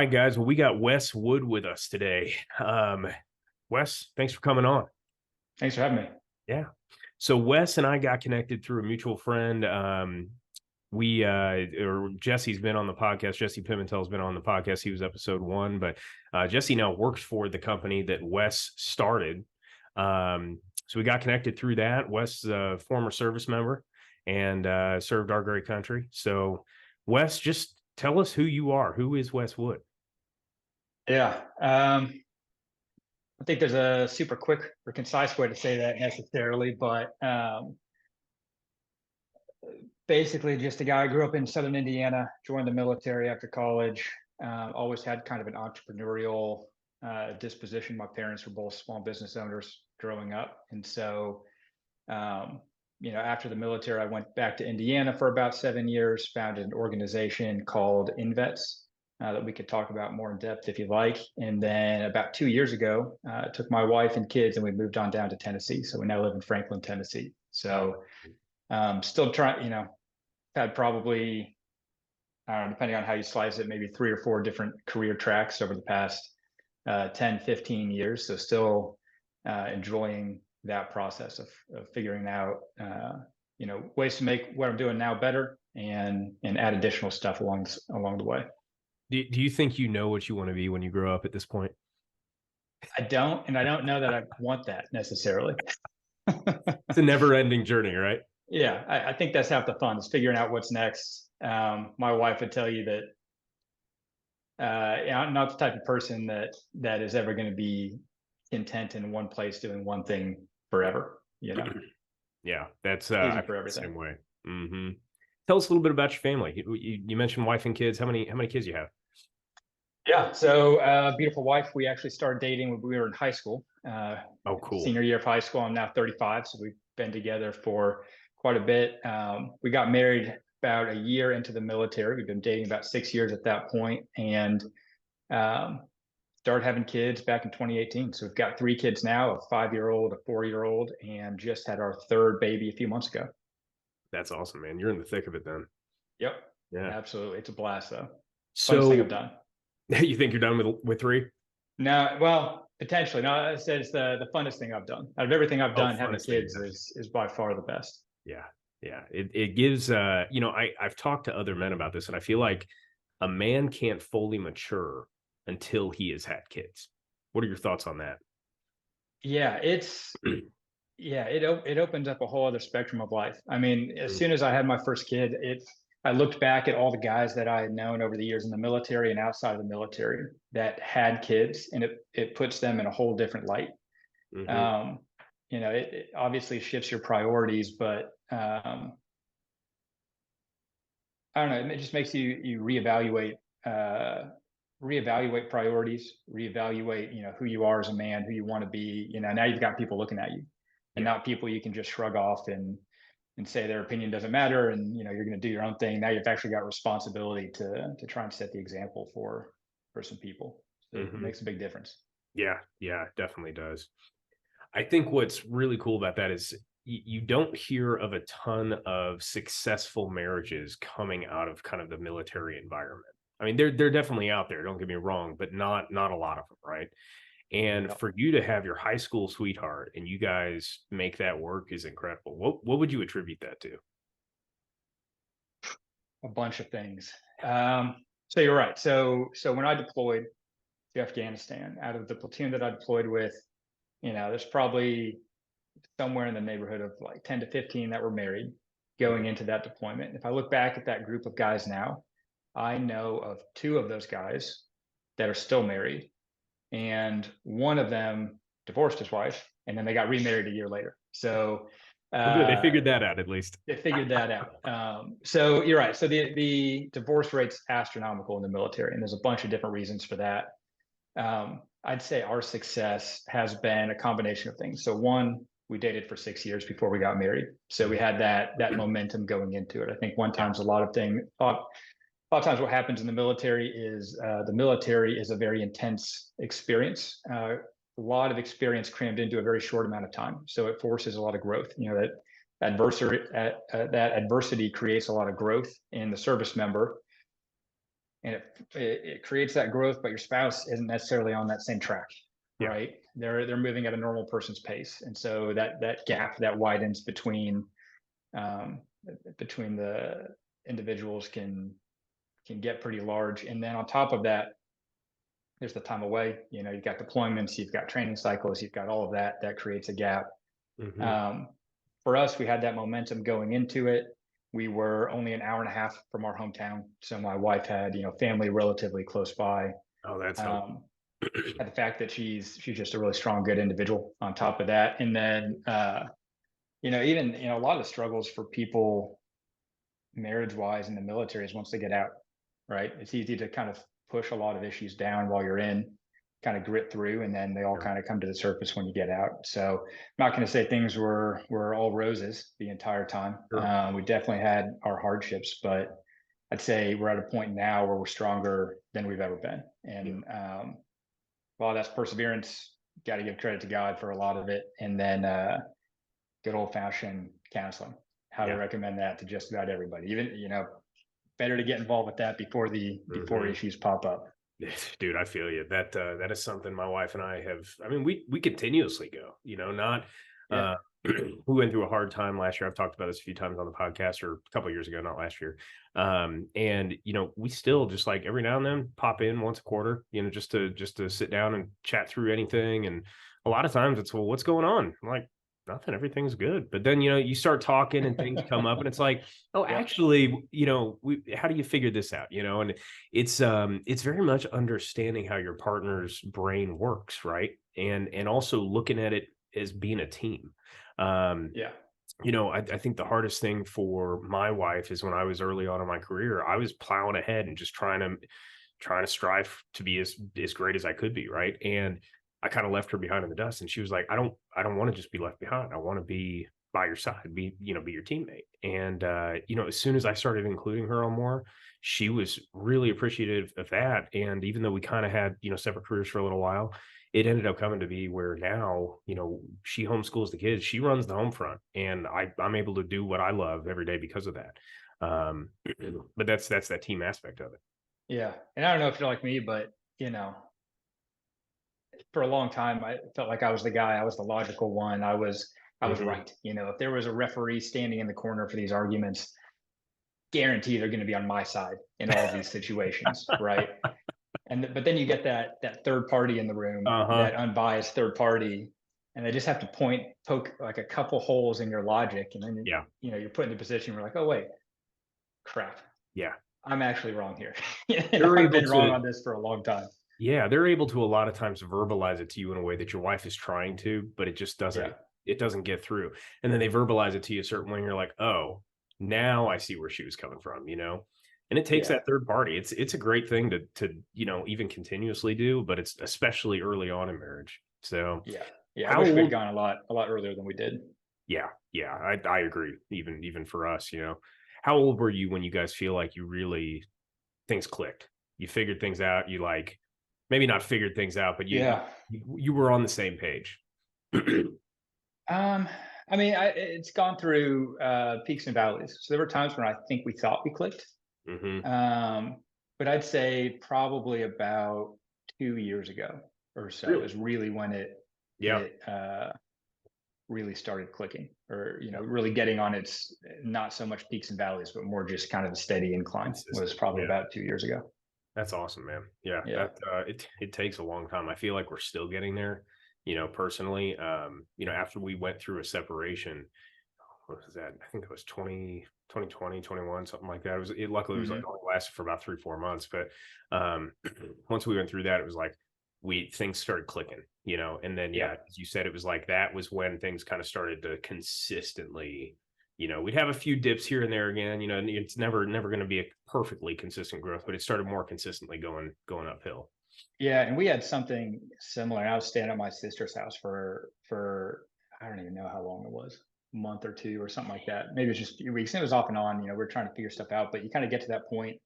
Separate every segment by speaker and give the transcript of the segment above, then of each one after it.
Speaker 1: right, guys. Well, we got Wes Wood with us today. Wes, thanks for coming on.
Speaker 2: Thanks for having me.
Speaker 1: Yeah. So Wes and I got connected through a mutual friend. Or Jesse's been on the podcast. Jesse Pimentel's been on the podcast. He was episode one, but Jesse now works for the company that Wes started. So we got connected through that. Wes is a former service member and served our great country. So Wes, just tell us who you are. Who is Wes Wood?
Speaker 2: Yeah. I think there's a super quick or concise way to say that necessarily, but basically just a guy. I grew up in Southern Indiana, joined the military after college, always had kind of an entrepreneurial disposition. My parents were both small business owners growing up. And so, after the military, I went back to Indiana for about 7 years, founded an organization called InVets. That we could talk about more in depth if you like. And then about 2 years ago, took my wife and kids and we moved on down to Tennessee. So we now live in Franklin, Tennessee. So still trying, had probably, depending on how you slice it, maybe 3 or 4 different career tracks over the past 10, 15 years. So still enjoying that process of figuring out, ways to make what I'm doing now better and add additional stuff along the way.
Speaker 1: Do you think you know what you want to be when you grow up at this point?
Speaker 2: I don't, and I don't know that I want that necessarily.
Speaker 1: It's a never-ending journey, right?
Speaker 2: Yeah, I think that's half the fun, is figuring out what's next. My wife would tell you that I'm not the type of person that is ever going to be content in one place doing one thing forever.
Speaker 1: Yeah, that's
Speaker 2: easy
Speaker 1: I
Speaker 2: for
Speaker 1: feel the
Speaker 2: everything.
Speaker 1: same way. Tell us a little bit about your family. You mentioned wife and kids. How many kids you have?
Speaker 2: Yeah, so beautiful wife. We actually started dating when we were in high school.
Speaker 1: Oh, cool.
Speaker 2: Senior year of high school. I'm now 35, so we've been together for quite a bit. We got married about a year into the military. We've been dating about 6 years at that point, and started having kids back in 2018. So we've got 3 kids now: a 5-year-old, a 4-year-old, and just had our 3rd baby a few months ago.
Speaker 1: That's awesome, man. You're in the thick of it then.
Speaker 2: Yep.
Speaker 1: Yeah.
Speaker 2: Absolutely. It's a blast, though. Funnest thing
Speaker 1: So
Speaker 2: I've done.
Speaker 1: you think you're done with 3?
Speaker 2: No, well, potentially. No, I said it's the funnest thing I've done. Out of everything I've done, having
Speaker 1: Funnest thing,
Speaker 2: kids is by far the best.
Speaker 1: yeah. Yeah. It gives I've talked to other men about this, and I feel like a man can't fully mature until he has had kids. What are your thoughts on that?
Speaker 2: Yeah, it opens up a whole other spectrum of life. I mean, as soon as I had my first kid, I looked back at all the guys that I had known over the years in the military and outside of the military that had kids, and it puts them in a whole different light.
Speaker 1: Mhm.
Speaker 2: It obviously shifts your priorities, but I don't know, it just makes you reevaluate priorities, reevaluate, who you are as a man, who you want to be. Now you've got people looking at you, and
Speaker 1: Yeah.
Speaker 2: not people you can just shrug off and say their opinion doesn't matter, and you're going to do your own thing. Now you've actually got responsibility to try and set the example for some people. So it
Speaker 1: Mhm.
Speaker 2: makes a big difference.
Speaker 1: Yeah, yeah, it definitely does. I think what's really cool about that is you don't hear of a ton of successful marriages coming out of kind of the military environment. I mean, they're definitely out there, don't get me wrong, but not a lot of them, right? And
Speaker 2: Yep.
Speaker 1: for you to have your high school sweetheart and you guys make that work is incredible. What would you attribute that to?
Speaker 2: A bunch of things. So you're right. So when I deployed to Afghanistan, out of the platoon that I deployed with, there's probably somewhere in the neighborhood of like 10 to 15 that were married going into that deployment. If I look back at that group of guys now, I know of 2 of those guys that are still married, and one of them divorced his wife, and then they got remarried a year later. So
Speaker 1: Well, good. They
Speaker 2: uh,
Speaker 1: figured that out at least.
Speaker 2: they figured that out. So you're right. So the divorce rate's astronomical in the military, and there's a bunch of different reasons for that. I'd say our success has been a combination of things. So one, we dated for 6 years before we got married, so we had that momentum going into it. I think a lot of times what happens in the military is a very intense experience. A lot of experience crammed into a very short amount of time, so it forces a lot of growth. That adversity creates a lot of growth in the service member, and it creates that growth, but your spouse isn't necessarily on that same track,
Speaker 1: Yeah.
Speaker 2: right? They're moving at a normal person's pace, and so that gap that widens um, between the individuals can get pretty large. And then on top of that, there's the time away. You've got deployments, you've got training cycles, you've got all of that. That creates a gap.
Speaker 1: Hmm.
Speaker 2: Um, for us, we had that momentum going into it. We were only an hour and a half from our hometown, so my wife had family relatively close by.
Speaker 1: Oh, that's helpful.
Speaker 2: Um, and the fact that she's just a really strong, good individual on top of that, and then even a lot of the struggles for people marriage wise in the military is once they get out, right? It's easy to kind of push a lot of issues down while you're in, kind of grit through, and then they all
Speaker 1: Yeah.
Speaker 2: kind of come to the surface when you get out. So I'm not going to say things were all roses the entire time.
Speaker 1: Sure.
Speaker 2: We definitely had our hardships, but I'd say we're at a point now where we're stronger than we've ever been.
Speaker 1: Yeah.
Speaker 2: And while that's perseverance, got to give credit to God for a lot of it. And then good old fashioned counseling. Highly
Speaker 1: Yeah.
Speaker 2: recommend that to just about everybody. Even better to get involved with that before
Speaker 1: Hmm.
Speaker 2: issues pop up.
Speaker 1: Dude, I feel you. That is something my wife and I have. I mean, we continuously go. Not.
Speaker 2: Yeah,
Speaker 1: Uh, we went through a hard time last year. I've talked about this a few times on the podcast, or a couple of years ago, not last year. And we still just like every now and then pop in once a quarter. Just to sit down and chat through anything. And a lot of times it's, well, what's going on? I'm like, nothing. Everything's good. But then you start talking and things come up, and it's like, oh,
Speaker 2: yeah,
Speaker 1: actually, how do you figure this out? And it's very much understanding how your partner's brain works, right? And also looking at it as being a team. um
Speaker 2: yeah,
Speaker 1: I think the hardest thing for my wife is when I was early on in my career, I was plowing ahead and just trying to strive to be as great as I could be, right? And I kind of left her behind in the dust, and she was like, I don't want to just be left behind. I want to be by your side, be your teammate. And as soon as I started including her on more, she was really appreciative of that. And even though we kind of had, separate careers for a little while, it ended up coming to be where now, she homeschools the kids, she runs the home front, and I'm able to do what I love every day because of that. Um, but that's that team aspect of it.
Speaker 2: yeah. And I don't know if you're like me, but for a long time, I felt like I was the guy. I was the logical one. I was
Speaker 1: Mhm.
Speaker 2: right. If there was a referee standing in the corner for these arguments, guaranteed they're going to be on my side in all of these situations, right? But then you get that third party in the room,
Speaker 1: Uh-huh.
Speaker 2: that unbiased third party, and they just have to poke like a couple holes in your logic, and then
Speaker 1: Yeah.
Speaker 2: you're put in a position where like, oh wait, crap,
Speaker 1: Yeah.
Speaker 2: I'm actually wrong here.
Speaker 1: They're
Speaker 2: I've
Speaker 1: able
Speaker 2: been wrong
Speaker 1: to
Speaker 2: on this for a long time.
Speaker 1: Yeah, they're able to a lot of times verbalize it to you in a way that your wife is trying to, but it just
Speaker 2: Yeah,
Speaker 1: doesn't get through. And then they verbalize it to you a certain way, and you're like, "Oh, now I see where she was coming from?" And it takes
Speaker 2: yeah,
Speaker 1: that third party. It's a great thing to even continuously do, but it's especially early on in marriage. So,
Speaker 2: yeah, yeah. I
Speaker 1: how
Speaker 2: wish we had
Speaker 1: old
Speaker 2: gone a lot earlier than we did.
Speaker 1: Yeah, yeah, I agree. Even for us. How old were you when you guys feel like you really things clicked? You figured things out, you like maybe not figured things out, but you
Speaker 2: Yeah.
Speaker 1: you were on the same page.
Speaker 2: Um, I mean, it's gone through peaks and valleys. So there were times when I think we thought we clicked.
Speaker 1: Mhm.
Speaker 2: Um, but I'd say probably about 2 years ago or so
Speaker 1: Really?
Speaker 2: is really when it
Speaker 1: Yeah.
Speaker 2: it really started clicking, or really getting on its not so much peaks and valleys, but more just kind of a steady incline. Was
Speaker 1: Consistent.
Speaker 2: probably
Speaker 1: Yeah.
Speaker 2: about 2 years ago.
Speaker 1: That's awesome, man. Yeah,
Speaker 2: Yeah.
Speaker 1: it takes a long time. I feel like we're still getting there, personally. After we went through a separation, what was that? I think it was 2020, 21, something like that. Luckily it was
Speaker 2: Hmm.
Speaker 1: only lasted for about 3-4 months. But once we went through that, it was like things started clicking. And then
Speaker 2: Yeah.
Speaker 1: yeah, as you said, it was like that was when things kind of started to consistently, we'd have a few dips here and there again, and it's never going to be a perfectly consistent growth, but it started more consistently going uphill.
Speaker 2: Yeah, and we had something similar. I was staying at my sister's house for I don't even know how long it was, a month or two or something like that. Maybe it was just a few weeks. And it was off and on. We are trying to figure stuff out, but you kind of get to that point.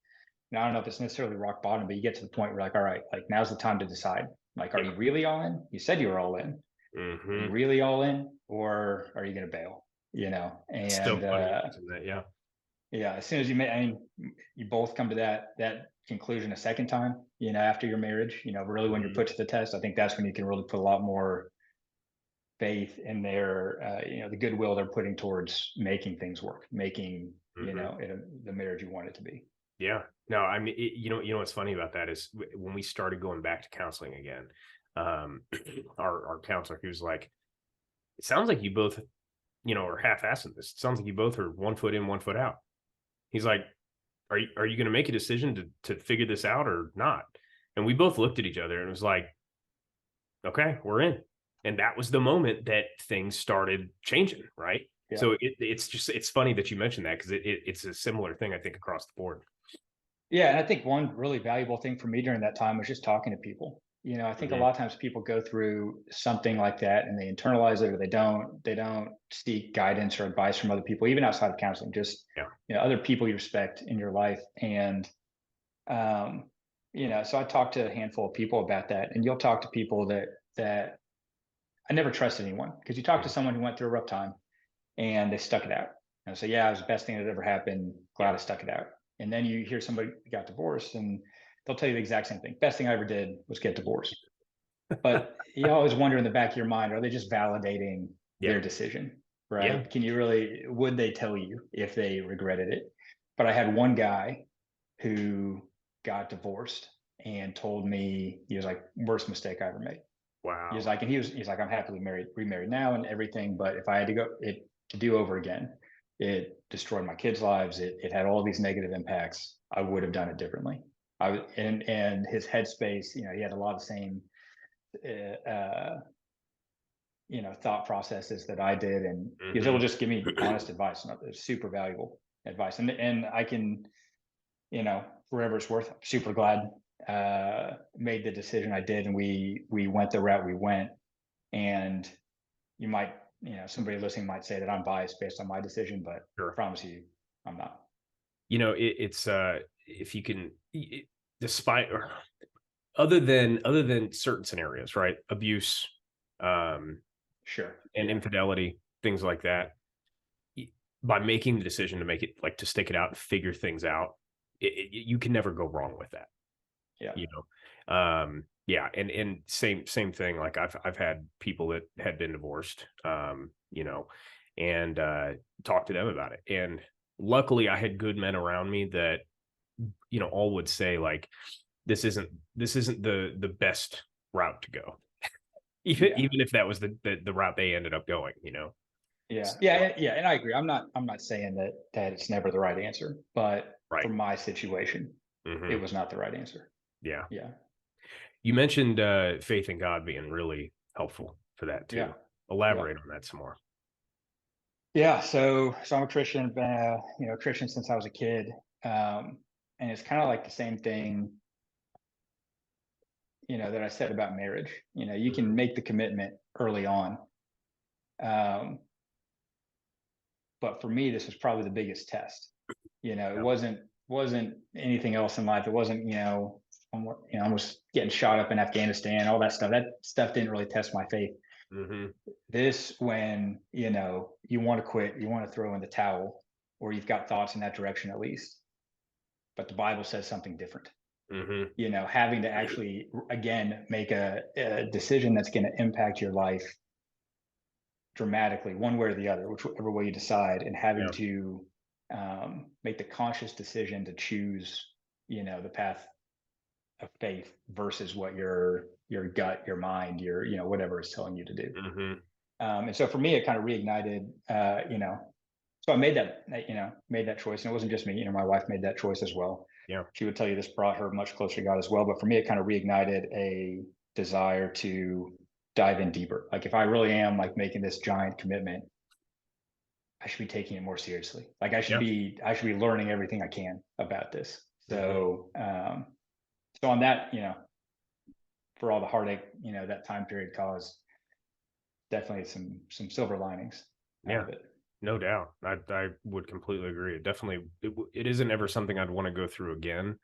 Speaker 2: And I don't know if it's necessarily rock bottom, but you get to the point where like, all right, like now's the time to decide. Like, are
Speaker 1: Yeah.
Speaker 2: you really all in? You said you were all in. Are you
Speaker 1: Hmm.
Speaker 2: really all in, or are you going to bail?
Speaker 1: It's so
Speaker 2: And
Speaker 1: funny you mentioned that. Yeah.
Speaker 2: yeah, as soon as I mean, you both come to that conclusion a second time, after your marriage, really when you're put to the test, I think that's when you can really put a lot more faith in their, the goodwill they're putting towards making things work, making, the marriage you want it to be.
Speaker 1: Yeah. No, I mean, what's funny about that is when we started going back to counseling again, um, our counselor, he was like, it sounds like you both, are half-assing this. It sounds like you both are 1 foot in, 1 foot out. He's like, are you going to make a decision to figure this out or not? And we both looked at each other and it was like, okay, we're in. And that was the moment that things started changing, right?
Speaker 2: Yeah.
Speaker 1: So it's funny that you mentioned that because it's a similar thing, I think, across the board.
Speaker 2: Yeah, and I think one really valuable thing for me during that time was just talking to people. I think a
Speaker 1: Mhm.
Speaker 2: lot of times people go through something like that and they internalize it, or they don't seek guidance or advice from other people, even outside of counseling, just
Speaker 1: Yeah.
Speaker 2: other people you respect in your life. And so I talked to a handful of people about that, and you'll talk to people that I never trusted anyone, because you talk to
Speaker 1: Mhm.
Speaker 2: someone who went through a rough time and they stuck it out. And so, yeah, it was the best thing that ever happened. Glad
Speaker 1: Yeah.
Speaker 2: I stuck it out. And then you hear somebody got divorced and they'll tell you the exact same thing. Best thing I ever did was get divorced. But you always wonder in the back of your mind, are they just validating
Speaker 1: Yeah.
Speaker 2: their decision?
Speaker 1: Yeah.
Speaker 2: Right? Would they tell you if they regretted it? But I had one guy who got divorced and told me, he was like, worst mistake I ever made. He was
Speaker 1: Wow.
Speaker 2: like, and he's like, I'm happily remarried now and everything, but if I had to do over again, it destroyed my kids' lives. It had all these negative impacts. I would have done it differently. And his headspace, he had a lot of the same, uh, thought processes that I did, and he was able
Speaker 1: Mhm.
Speaker 2: to just give me honest advice. And it's super valuable advice, and I can, for whatever it's worth, I'm super glad made the decision I did, and we went the route we went. And you might, somebody listening might say that I'm biased based on my decision, but I
Speaker 1: Sure.
Speaker 2: promise you, I'm not.
Speaker 1: It's if you can, despite or other than certain scenarios, right? Abuse, um,
Speaker 2: Sure.
Speaker 1: and
Speaker 2: Yeah.
Speaker 1: infidelity, things like that. By making the decision to make it like to stick it out and figure things out, you can never go wrong with that.
Speaker 2: Yeah.
Speaker 1: You yeah, and same thing. Like I've had people that had been divorced, and talked to them about it. And luckily, I had good men around me that all would say like, this isn't the best route to go, even
Speaker 2: Yeah.
Speaker 1: even if that was the route they ended up going.
Speaker 2: Yeah.
Speaker 1: So,
Speaker 2: Yeah. Yeah. And I agree. I'm not saying that it's never the right answer, but for
Speaker 1: right.
Speaker 2: my situation, it
Speaker 1: Hmm.
Speaker 2: was not the right answer.
Speaker 1: Yeah.
Speaker 2: Yeah.
Speaker 1: You mentioned faith in God being really helpful for that
Speaker 2: Yeah.
Speaker 1: too.
Speaker 2: Yeah.
Speaker 1: Elaborate on that some more.
Speaker 2: Yeah. So I'm a Christian, been a Christian since I was a kid. Um, and it's kind of like the same thing, that I said about marriage. You can
Speaker 1: Mhm.
Speaker 2: make the commitment early on. Um, but for me, this was probably the biggest test. It
Speaker 1: Yeah.
Speaker 2: wasn't anything else in life. It wasn't, I was getting shot up in Afghanistan, all that stuff. That stuff didn't really test my faith.
Speaker 1: Mhm.
Speaker 2: This, when, you want to quit, you want to throw in the towel, or you've got thoughts in that direction at least, but the Bible says something different.
Speaker 1: Mhm.
Speaker 2: Having to actually, again, make a decision that's going to impact your life dramatically, one way or the other, whichever way you decide, and having
Speaker 1: Yeah.
Speaker 2: to make the conscious decision to choose, the path of faith versus what your gut, your mind, your, whatever is telling you to do.
Speaker 1: Mhm.
Speaker 2: And so for me, it kind of reignited, so I made that choice, and it wasn't just me. My wife made that choice as well.
Speaker 1: Yeah.
Speaker 2: She would tell you this brought her much closer to God as well. But for me, it kind of reignited a desire to dive in deeper. Like, if I really am like making this giant commitment, I should be taking it more seriously. Like,
Speaker 1: Yeah.
Speaker 2: I should be learning everything I can about this.
Speaker 1: Mhm.
Speaker 2: So on that, for all the heartache, that time period caused, definitely some silver linings out
Speaker 1: Yeah.
Speaker 2: of it.
Speaker 1: No doubt. I would completely agree. It isn't ever something I'd want to go through again,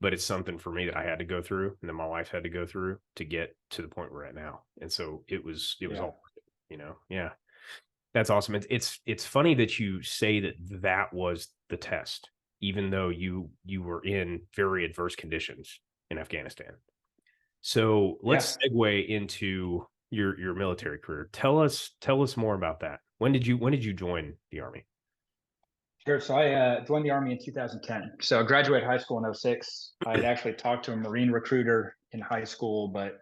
Speaker 1: but it's something for me that I had to go through and that my wife had to go through to get to the point we're at now. And so it was
Speaker 2: Yeah.
Speaker 1: all worth it. Yeah. That's awesome. It's funny that you say that was the test. even though you were in very adverse conditions in Afghanistan. So
Speaker 2: Yeah.
Speaker 1: let's segue into your military career. Tell us more about that. When did you join the Army?
Speaker 2: Sure. So I joined the Army in 2010. So I graduated high school in '06. I had actually talked to a Marine recruiter in high school, but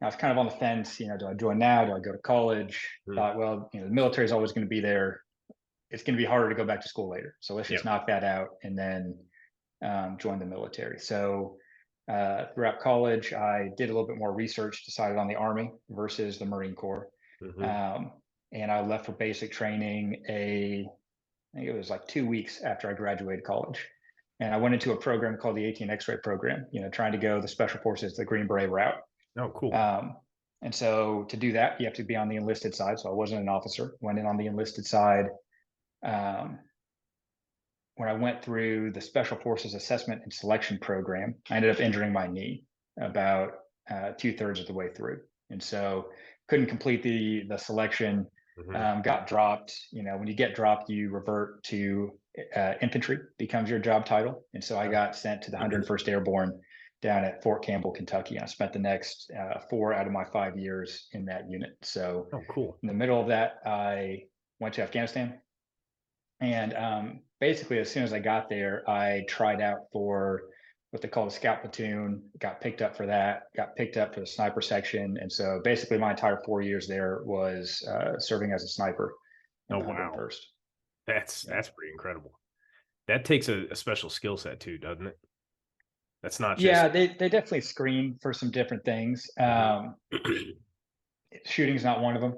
Speaker 2: I was kind of on the fence. Do I join now? Do I go to college?
Speaker 1: Mm,
Speaker 2: Thought, well, the military is always going to be there. It's going to be harder to go back to school later. So let's
Speaker 1: yeah.
Speaker 2: just knock that out and then join the military. So throughout college, I did a little bit more research, decided on the Army versus the Marine Corps.
Speaker 1: Hmm.
Speaker 2: Um, and I left for basic training I think it was like 2 weeks after I graduated college. And I went into a program called the 18 X-ray program, trying to go the special forces, the Green Beret route.
Speaker 1: Oh, cool.
Speaker 2: Um, and so to do that, you have to be on the enlisted side. So I wasn't an officer, went in on the enlisted side. Um, when I went through the special forces assessment and selection program, I ended up injuring my knee about 2/3 of the way through. And so couldn't complete the selection,
Speaker 1: Hmm.
Speaker 2: got dropped. When you get dropped, you revert to infantry, becomes your job title. And so I got sent to the 101st Airborne down at Fort Campbell, Kentucky. And I spent the next 4 out of my 5 years in that unit. So
Speaker 1: Oh, cool.
Speaker 2: in the middle of that, I went to Afghanistan. And basically, as soon as I got there, I tried out for what they call the scout platoon, got picked up for that, got picked up for the sniper section. And so basically, my entire 4 years there was serving as a sniper in
Speaker 1: Oh,
Speaker 2: the
Speaker 1: wow.
Speaker 2: 101st.
Speaker 1: That's
Speaker 2: Yeah.
Speaker 1: that's pretty incredible. That takes a special skill set too, doesn't it? That's not just.
Speaker 2: Yeah, they definitely screen for some different things.
Speaker 1: Mhm.
Speaker 2: Shooting's not one of them.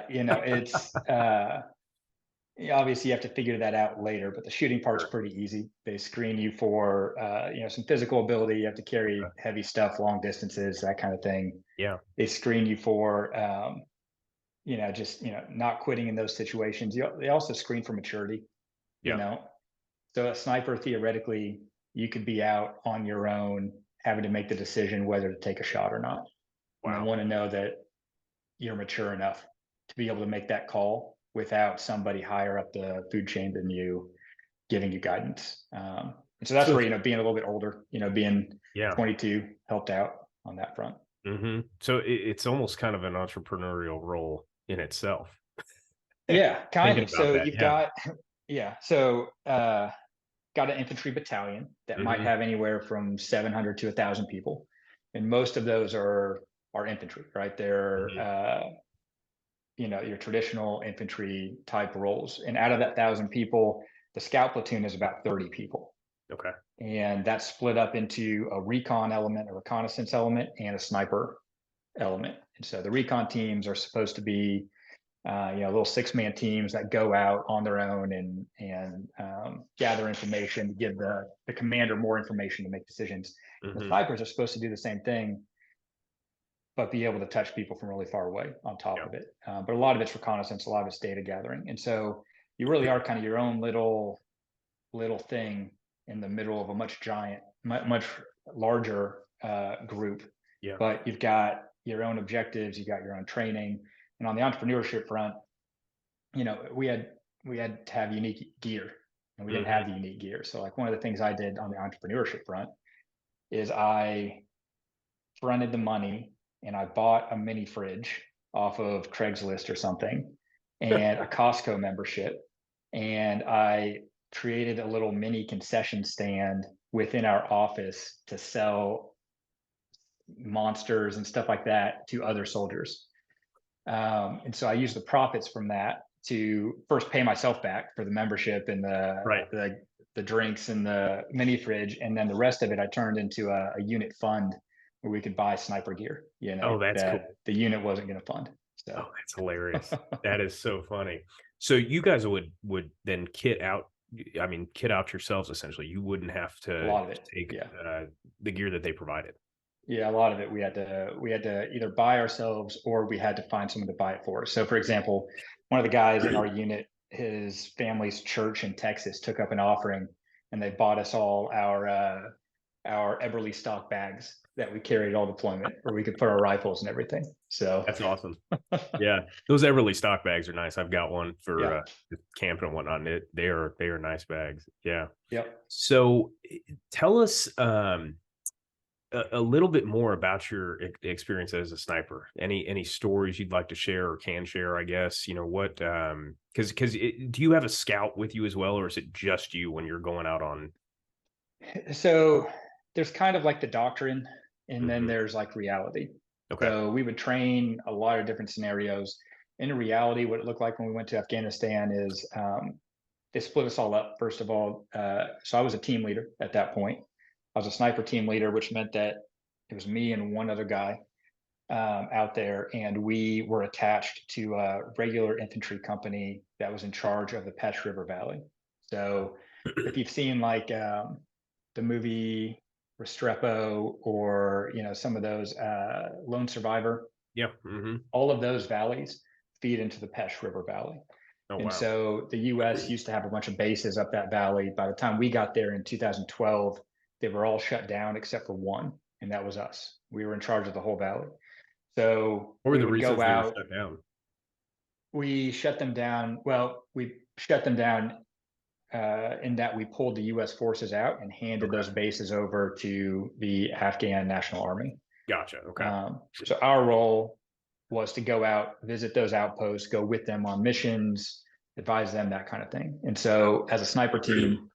Speaker 2: It's obviously you have to figure that out later, but the shooting part's
Speaker 1: Sure.
Speaker 2: pretty easy. They screen you for some physical ability. You have to carry
Speaker 1: Okay.
Speaker 2: heavy stuff long distances, that kind of thing.
Speaker 1: Yeah.
Speaker 2: They screen you for just not quitting in those situations. They also screen for maturity. you
Speaker 1: Yeah.
Speaker 2: know so a sniper, theoretically, you could be out on your own having to make the decision whether to take a shot or not, and they
Speaker 1: Wow.
Speaker 2: want to know that you're mature enough to be able to make that call without somebody higher up the food chain than you giving you guidance. And so that's
Speaker 1: So
Speaker 2: where, being a little bit older, being
Speaker 1: yeah.
Speaker 2: 22 helped out on that front.
Speaker 1: So it's almost kind of an entrepreneurial role in itself.
Speaker 2: Yeah, kind
Speaker 1: Thinking
Speaker 2: of.
Speaker 1: about
Speaker 2: So
Speaker 1: that.
Speaker 2: you've
Speaker 1: Yeah.
Speaker 2: got, yeah. So got an infantry battalion that might
Speaker 1: Hmm.
Speaker 2: have anywhere from 700 to 1,000 people, and most of those are infantry, right? They're
Speaker 1: Hmm.
Speaker 2: your traditional infantry type roles, and out of that 1,000 people, the scout platoon is about 30 people,
Speaker 1: Okay.
Speaker 2: and that's split up into a recon element, a reconnaissance element, and a sniper element. And so the recon teams are supposed to be little 6-man teams that go out on their own and gather information to give the commander more information to make decisions. The
Speaker 1: Hmm.
Speaker 2: snipers are supposed to do the same thing, but be able to touch people from really far away on top
Speaker 1: Yeah.
Speaker 2: of it. But a lot of it's reconnaissance, a lot of it's data gathering, and so you really are kind of your own little thing in the middle of a much larger group.
Speaker 1: Yeah.
Speaker 2: But you've got your own objectives, you got your own training, and on the entrepreneurship front, we had to have unique gear, and we didn't
Speaker 1: Hmm.
Speaker 2: have the unique gear. So like one of the things I did on the entrepreneurship front is I fronted the money and I bought a mini fridge off of Craigslist or something and a Costco membership. And I created a little mini concession stand within our office to sell monsters and stuff like that to other soldiers. And so I used the profits from that to first pay myself back for the membership and
Speaker 1: Right.
Speaker 2: the drinks and the mini fridge, and then the rest of it I turned into a unit fund where we could buy sniper gear.
Speaker 1: Oh, that's
Speaker 2: That
Speaker 1: cool.
Speaker 2: the unit wasn't going to fund.
Speaker 1: Oh,
Speaker 2: So
Speaker 1: that's hilarious. That is so funny. So you guys would then kit out yourselves essentially. You wouldn't have
Speaker 2: a
Speaker 1: to
Speaker 2: lot of it,
Speaker 1: take
Speaker 2: yeah.
Speaker 1: the gear that they provided.
Speaker 2: Yeah, a lot of it we had to either buy ourselves or we had to find someone to buy it for us. So for example, one of the guys in our unit, his family's church in Texas took up an offering and they bought us all our Eberly stock bags. that we carried all deployment, where we could put our rifles and everything. So
Speaker 1: That's awesome. Yeah, those Everly stock bags are nice. I've got one for
Speaker 2: yeah,
Speaker 1: camping and whatnot. They are nice bags. Yeah.
Speaker 2: yep.
Speaker 1: So tell us a little bit more about your experience as a sniper. Any stories you'd like to share or can share? I guess what because do you have a scout with you as well, or is it just you when you're going out on?
Speaker 2: So there's kind of like the doctrine, and then
Speaker 1: Mhm.
Speaker 2: there's like reality.
Speaker 1: Okay.
Speaker 2: So we would train a lot of different scenarios. In reality, what it looked like when we went to Afghanistan is they split us all up. First of all, so I was a team leader at that point. I was a sniper team leader, which meant that it was me and one other guy out there, and we were attached to a regular infantry company that was in charge of the Pesh River Valley. So if you've seen like the movie Restrepo, or some of those Lone Survivor,
Speaker 1: Yeah. Hmm.
Speaker 2: all of those valleys feed into the Pesh River Valley.
Speaker 1: Oh
Speaker 2: And
Speaker 1: wow.
Speaker 2: so the US used to have a bunch of bases up that valley. By the time we got there in 2012, they were all shut down except for one, and that was us. We were in charge of the whole valley. So
Speaker 1: What were
Speaker 2: we
Speaker 1: the
Speaker 2: would go
Speaker 1: reasons they were
Speaker 2: out.
Speaker 1: shut down?
Speaker 2: We shut them down. Well, we shut them down in that we pulled the US forces out and handed
Speaker 1: Okay.
Speaker 2: those bases over to the Afghan National Army.
Speaker 1: Gotcha. Okay.
Speaker 2: So our role was to go out, visit those outposts, go with them on missions, advise them, that kind of thing. And so, as a sniper team,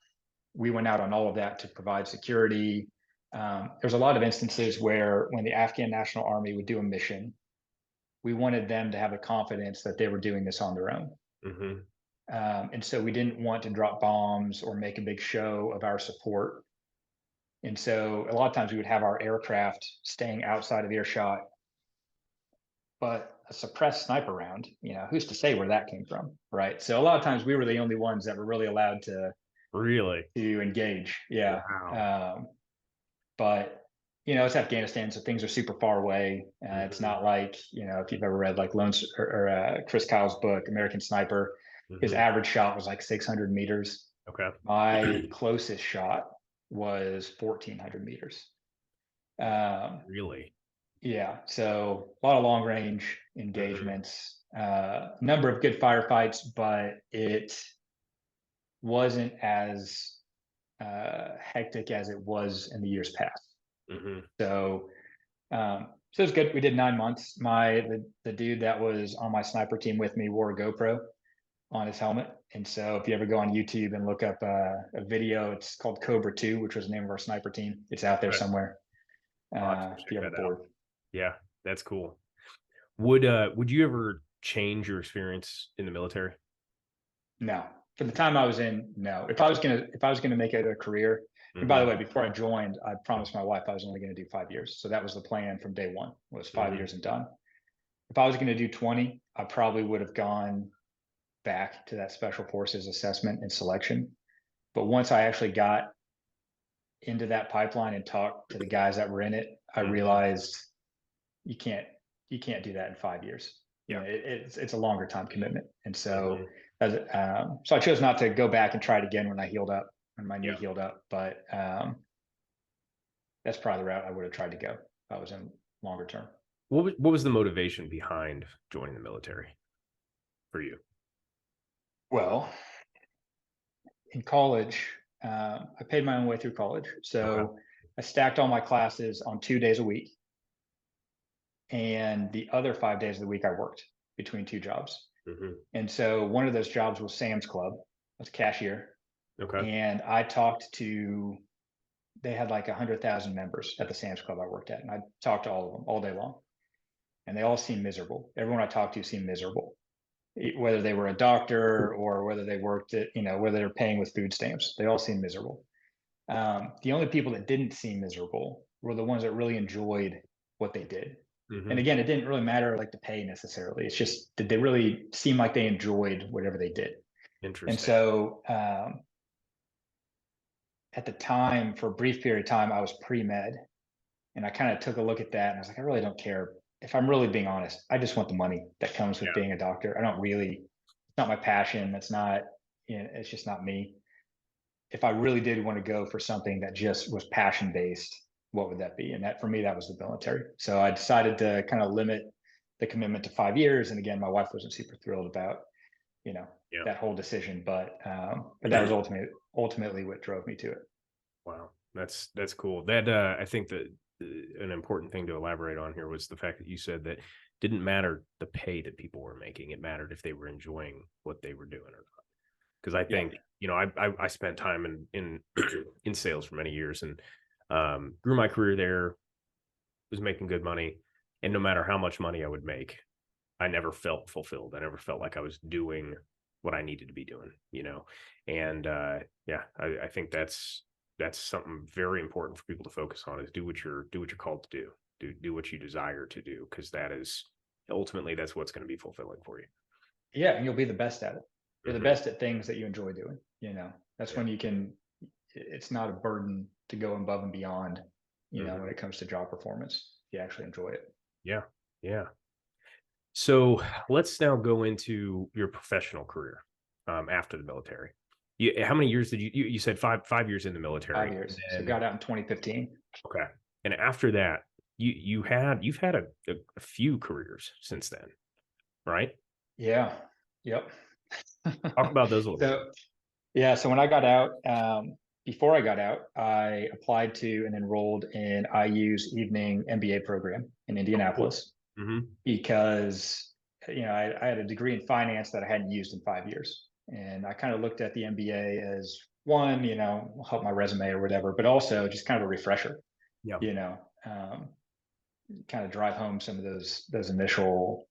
Speaker 2: we went out on all of that to provide security. There's a lot of instances where, when the Afghan National Army would do a mission, we wanted them to have the confidence that they were doing this on their own.
Speaker 1: Hmm.
Speaker 2: And so, we didn't want to drop bombs or make a big show of our support. And so, a lot of times, we would have our aircraft staying outside of earshot. But a suppressed sniper round, who's to say where that came from, right? So a lot of times we were the only ones that were really allowed
Speaker 1: Really?
Speaker 2: to engage. Yeah.
Speaker 1: Wow.
Speaker 2: But it's Afghanistan, so things are super far away. It's
Speaker 1: Hmm.
Speaker 2: not like, if you've ever read like Chris Kyle's book American Sniper, his
Speaker 1: Hmm.
Speaker 2: average shot was like 600 meters.
Speaker 1: Okay.
Speaker 2: My closest shot was 1400 meters. Um,
Speaker 1: Really?
Speaker 2: Yeah, so a lot of long range
Speaker 1: Hmm.
Speaker 2: engagements, number of good firefights, but it wasn't as hectic as it was in the years past.
Speaker 1: Hmm.
Speaker 2: So, so it was good. We did 9 months. The dude that was on my sniper team with me wore a GoPro on his helmet, and so if you ever go on YouTube and look up a video, it's called Cobra 2, which was the name of our sniper team. It's out there
Speaker 1: Okay.
Speaker 2: somewhere.
Speaker 1: I'll have to
Speaker 2: If
Speaker 1: check
Speaker 2: you're ever
Speaker 1: that out.
Speaker 2: bored.
Speaker 1: Yeah, that's cool. Would you ever change your experience in the military?
Speaker 2: No. For the time I was in, no. If I was gonna make it a career, and by the
Speaker 1: Hmm.
Speaker 2: way, before I joined, I promised my wife I was only gonna do 5 years. So that was the plan from day one, was five
Speaker 1: Hmm.
Speaker 2: years and done. If I was gonna do 20, I probably would have gone back to that special forces assessment and selection. But once I actually got into that pipeline and talked to the guys that were in it, I
Speaker 1: Hmm.
Speaker 2: realized you can't you can't do that in 5 years.
Speaker 1: Yeah.
Speaker 2: It's a longer time commitment, and so
Speaker 1: Hmm.
Speaker 2: so I chose not to go back and try it again when I healed up, when my knee
Speaker 1: Yeah.
Speaker 2: healed up. But that's probably the route I would have tried to go if I was in longer term.
Speaker 1: What was the motivation behind joining the military for you?
Speaker 2: Well, in college, I paid my own way through college,
Speaker 1: Okay.
Speaker 2: so I stacked all my classes on 2 days a week, and the other 5 days of the week I worked between two jobs.
Speaker 1: Hmm.
Speaker 2: And so one of those jobs was Sam's Club. I was a cashier,
Speaker 1: Okay.
Speaker 2: and I talked to. They had like 100,000 members at the Sam's Club I worked at, and I talked to all of them all day long, and they all seemed miserable. Everyone I talked to seemed miserable, whether they were a doctor or whether they worked at, whether they're paying with food stamps. They all seemed miserable. The only people that didn't seem miserable were the ones that really enjoyed what they did. And
Speaker 1: Hmm.
Speaker 2: again, it didn't really matter like the pay necessarily. It's just, did they really seem like they enjoyed whatever they did? And
Speaker 1: Interesting.
Speaker 2: so at the time, for a brief period of time, I was pre-med, and I kind of took a look at that and I was like, I really don't care. If I'm really being honest, I just want the money that comes with
Speaker 1: Yeah.
Speaker 2: being a doctor. I don't really, it's not my passion. That's not, it's just not me. If I really did want to go for something that just was passion based, what would that be? And that for me, that was the military. So I decided to kind of limit the commitment to 5 years. And again, my wife wasn't super thrilled about, you know,
Speaker 1: Yeah.
Speaker 2: that whole decision, but that was ultimately what drove me to it.
Speaker 1: Wow. That's cool. That I think that an important thing to elaborate on here was the fact that you said that didn't matter the pay that people were making. It mattered if they were enjoying what they were doing or not. Because I
Speaker 2: Yeah.
Speaker 1: think, I spent time in in sales for many years and grew my career there, was making good money, and no matter how much money I would make, I never felt fulfilled. I never felt like I was doing what I needed to be doing. And yeah, I think that's something very important for people to focus on is do what you're called to do. Do what you desire to do, because that is ultimately that's what's going to be fulfilling for you.
Speaker 2: Yeah. And you'll be the best at it. You're the
Speaker 1: Hmm.
Speaker 2: best at things that you enjoy doing. That's
Speaker 1: Yeah.
Speaker 2: when you can, it's not a burden to go above and beyond,
Speaker 1: Hmm.
Speaker 2: when it comes to job performance, if you actually enjoy it.
Speaker 1: Yeah. Yeah. So let's now go into your professional career after the military. How many years did you said 5 years in the
Speaker 2: Five
Speaker 1: military, and
Speaker 2: years. So
Speaker 1: then
Speaker 2: got out in 2015.
Speaker 1: okay, and after that, you've had a few careers since then, right?
Speaker 2: Yeah. Yep.
Speaker 1: Talk about those a little bit.
Speaker 2: So yeah, so when I got out, before I got out, I applied to and enrolled in IU's evening MBA program in
Speaker 1: Oh, cool.
Speaker 2: Indianapolis
Speaker 1: Hmm.
Speaker 2: because I had a degree in finance that I hadn't used in 5 years, and I kind of looked at the MBA as one, help my resume or whatever, but also just kind of a refresher,
Speaker 1: Yeah.
Speaker 2: you know, um, kind of drive home some of those initial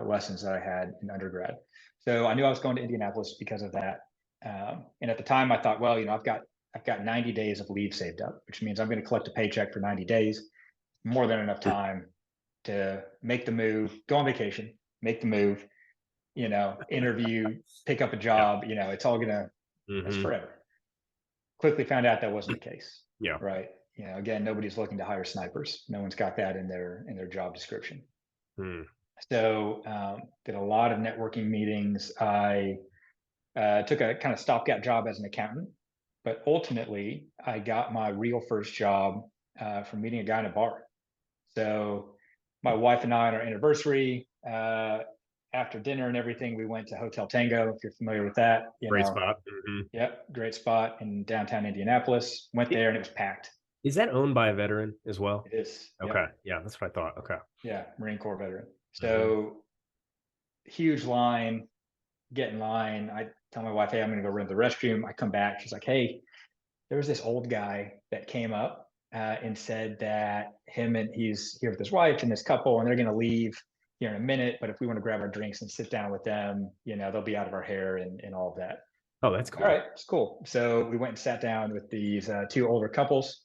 Speaker 2: lessons that I had in undergrad. So I knew I was going to Indianapolis because of that. And at the time, I thought, well, I've got 90 days of leave saved up, which means I'm going to collect a paycheck for 90 days, more than enough time to make the move, go on vacation, make the move, interview, pick up a
Speaker 1: Yeah.
Speaker 2: job. It's all gonna that's
Speaker 1: Hmm.
Speaker 2: forever. Quickly found out that wasn't the case,
Speaker 1: Yeah.
Speaker 2: right? Again, nobody's looking to hire snipers. No one's got that in their job description.
Speaker 1: Mm.
Speaker 2: So did a lot of networking meetings. I took a kind of stopgap job as an accountant, but ultimately I got my real first job from meeting a guy in a bar. So my wife and I on our anniversary, after dinner and everything, we went to Hotel Tango. If you're familiar with that,
Speaker 1: Great spot. Hmm.
Speaker 2: yep, great spot in downtown Indianapolis. Went there and it was packed.
Speaker 1: Is that owned by a veteran as well?
Speaker 2: It is,
Speaker 1: Okay.
Speaker 2: yep,
Speaker 1: Yeah, that's what I thought. Okay.
Speaker 2: yeah, Marine Corps veteran.
Speaker 1: Hmm.
Speaker 2: So huge line, get in line. I tell my wife, hey, I'm going to go run to the restroom. I come back. She's like, hey, there was this old guy that came up and said that he's here with his wife and this couple, and they're going to leave here in a minute. But if we want to grab our drinks and sit down with them, they'll be out of our hair and all of that.
Speaker 1: Oh, that's
Speaker 2: All
Speaker 1: cool.
Speaker 2: right, it's cool. So we went and sat down with these two older couples,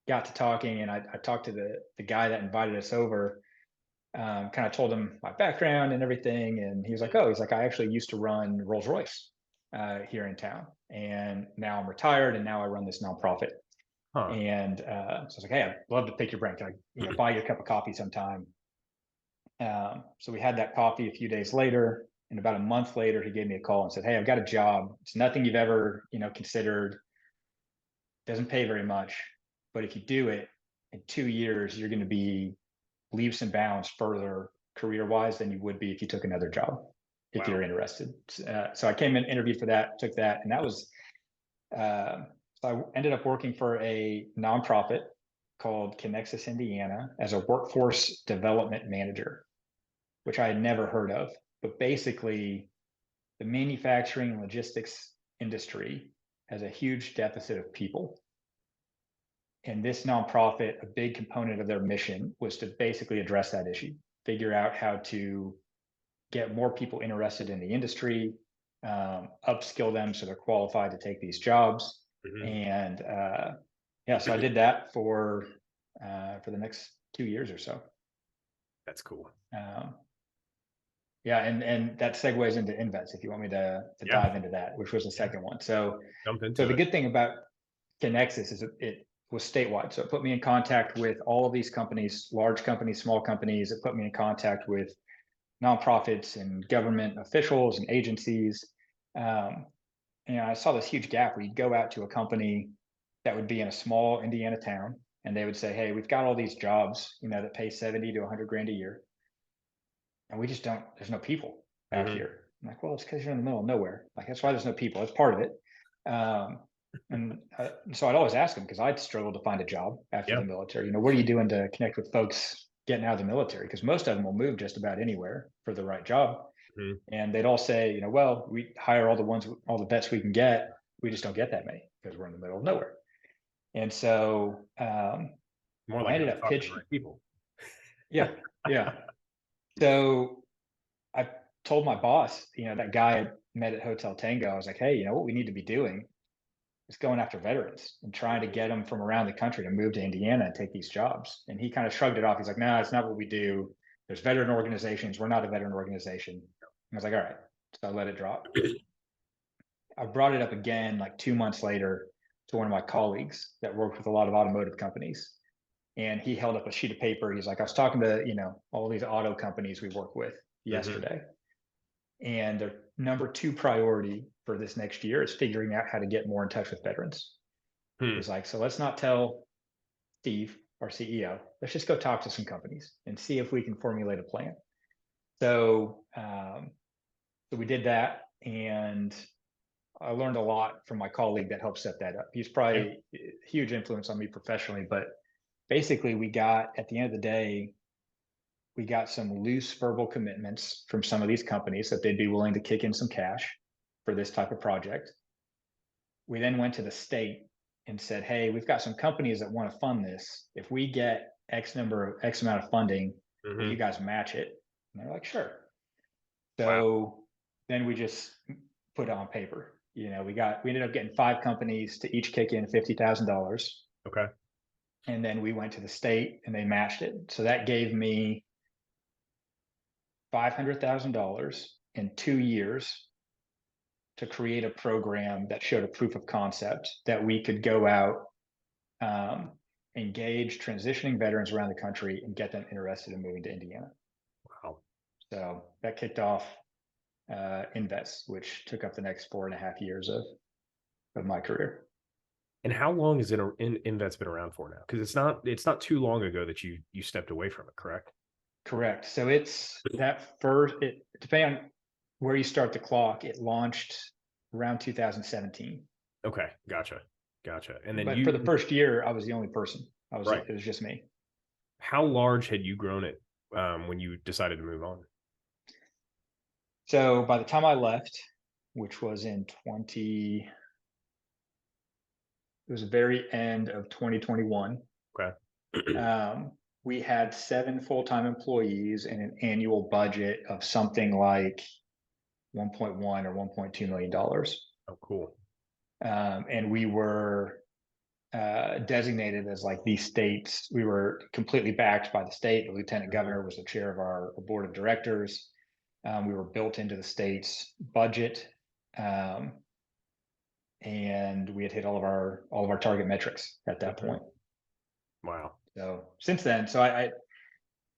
Speaker 2: got to talking, and I talked to the guy that invited us over. Kind of told him my background and everything, and he was like, "Oh, I actually used to run Rolls Royce here in town, and now I'm retired, and now I run this nonprofit."
Speaker 1: Huh.
Speaker 2: And so I was like, "Hey, I'd love to pick your brain. Can I, buy you a cup of coffee sometime?" So we had that coffee a few days later, and about a month later, he gave me a call and said, "Hey, I've got a job. It's nothing you've ever, considered. Doesn't pay very much, but if you do it in 2 years, you're going to be leaps and bounds further career wise than you would be if you took another job, if
Speaker 1: Wow.
Speaker 2: you're interested." So I came in, interviewed for that, took that, and that was. So I ended up working for a nonprofit called Connexus Indiana as a workforce development manager, which I had never heard of. But basically, the manufacturing and logistics industry has a huge deficit of people. And this nonprofit, a big component of their mission was to basically address that issue, figure out how to get more people interested in the industry, upskill them so they're qualified to take these jobs.
Speaker 1: Hmm.
Speaker 2: And yeah, so I did that for the next 2 years or so.
Speaker 1: That's cool.
Speaker 2: Um, yeah, and that segues into Invets if you want me to
Speaker 1: Yeah.
Speaker 2: dive into that, which was the
Speaker 1: Yeah.
Speaker 2: second one. So
Speaker 1: Jump
Speaker 2: the
Speaker 1: into it.
Speaker 2: good thing about Connexus is it was statewide. So it put me in contact with all of these companies, large companies, small companies. It put me in contact with nonprofits and government officials and agencies. Um, and I saw this huge gap where you'd go out to a company that would be in a small Indiana town. and they would say, "Hey, we've got all these jobs, that pay 70 to 100 grand a year, and we just don't. There's no people out
Speaker 1: Hmm.
Speaker 2: here." I'm like, "Well, it's because you're in the middle of nowhere. Like that's why there's no people. That's part of it." So I'd always ask them because I'd struggled to find a job after
Speaker 1: Yeah.
Speaker 2: the military. What are you doing to connect with folks getting out of the military? Because most of them will move just about anywhere for the right job.
Speaker 1: Hmm.
Speaker 2: And they'd all say, well, we hire all the vets we can get. We just don't get that many because we're in the middle of nowhere. And so
Speaker 1: More
Speaker 2: I
Speaker 1: like you're
Speaker 2: ended
Speaker 1: not
Speaker 2: up
Speaker 1: talking to the
Speaker 2: pitching.
Speaker 1: right people.
Speaker 2: Yeah, yeah. So I told my boss, that guy I met at Hotel Tango, I was like, hey, what we need to be doing is going after veterans and trying to get them from around the country to move to Indiana and take these jobs. And he kind of shrugged it off. He's like, no, it's not what we do. There's veteran organizations. We're not a veteran organization. And I was like, all right. So I let it drop. I brought it up again like 2 months later to one of my colleagues that worked with a lot of automotive companies. And he held up a sheet of paper. He's like, I was talking to, all these auto companies we work with
Speaker 1: Hmm.
Speaker 2: yesterday. And their number two priority for this next year is figuring out how to get more in touch with veterans.
Speaker 1: Hmm.
Speaker 2: He's like, so let's not tell Steve, our CEO, let's just go talk to some companies and see if we can formulate a plan. So we did that, and I learned a lot from my colleague that helped set that up. He's
Speaker 1: Yeah.
Speaker 2: probably a huge influence on me professionally, but basically we got, at the end of the day, we got some loose verbal commitments from some of these companies that they'd be willing to kick in some cash for this type of project. We then went to the state and said, hey, we've got some companies that want to fund this. If we get X amount of funding, will
Speaker 1: Hmm.
Speaker 2: you guys match it? And they're like, sure.
Speaker 1: Wow.
Speaker 2: So then we just put it on paper. We ended up getting 5 companies to each kick in $50,000.
Speaker 1: Okay.
Speaker 2: And then we went to the state and they matched it. So that gave me $500,000 in 2 years to create a program that showed a proof of concept that we could go out, engage transitioning veterans around the country and get them interested in moving to Indiana.
Speaker 1: Wow.
Speaker 2: So that kicked off Invets, which took up the next 4.5 years of my career.
Speaker 1: And how long has Invet's been around for now? Because it's not too long ago that you stepped away from it, correct?
Speaker 2: Correct. So it's that first, depending on where you start the clock, it launched around 2017.
Speaker 1: Okay, gotcha. And then
Speaker 2: But for the first year, I was the only person.
Speaker 1: right.
Speaker 2: It was just me.
Speaker 1: How large had you grown it when you decided to move on?
Speaker 2: So by the time I left, which was in 20, it was the very end of 2021.
Speaker 1: Okay.
Speaker 2: We had 7 full-time employees and an annual budget of something like 1.1 or $1.2 million.
Speaker 1: Oh, cool.
Speaker 2: And we were designated as like the state's, we were completely backed by the state. The lieutenant governor was the chair of our board of directors. We were built into the state's budget. And we had hit all of our target metrics at that point.
Speaker 1: Wow.
Speaker 2: So since then,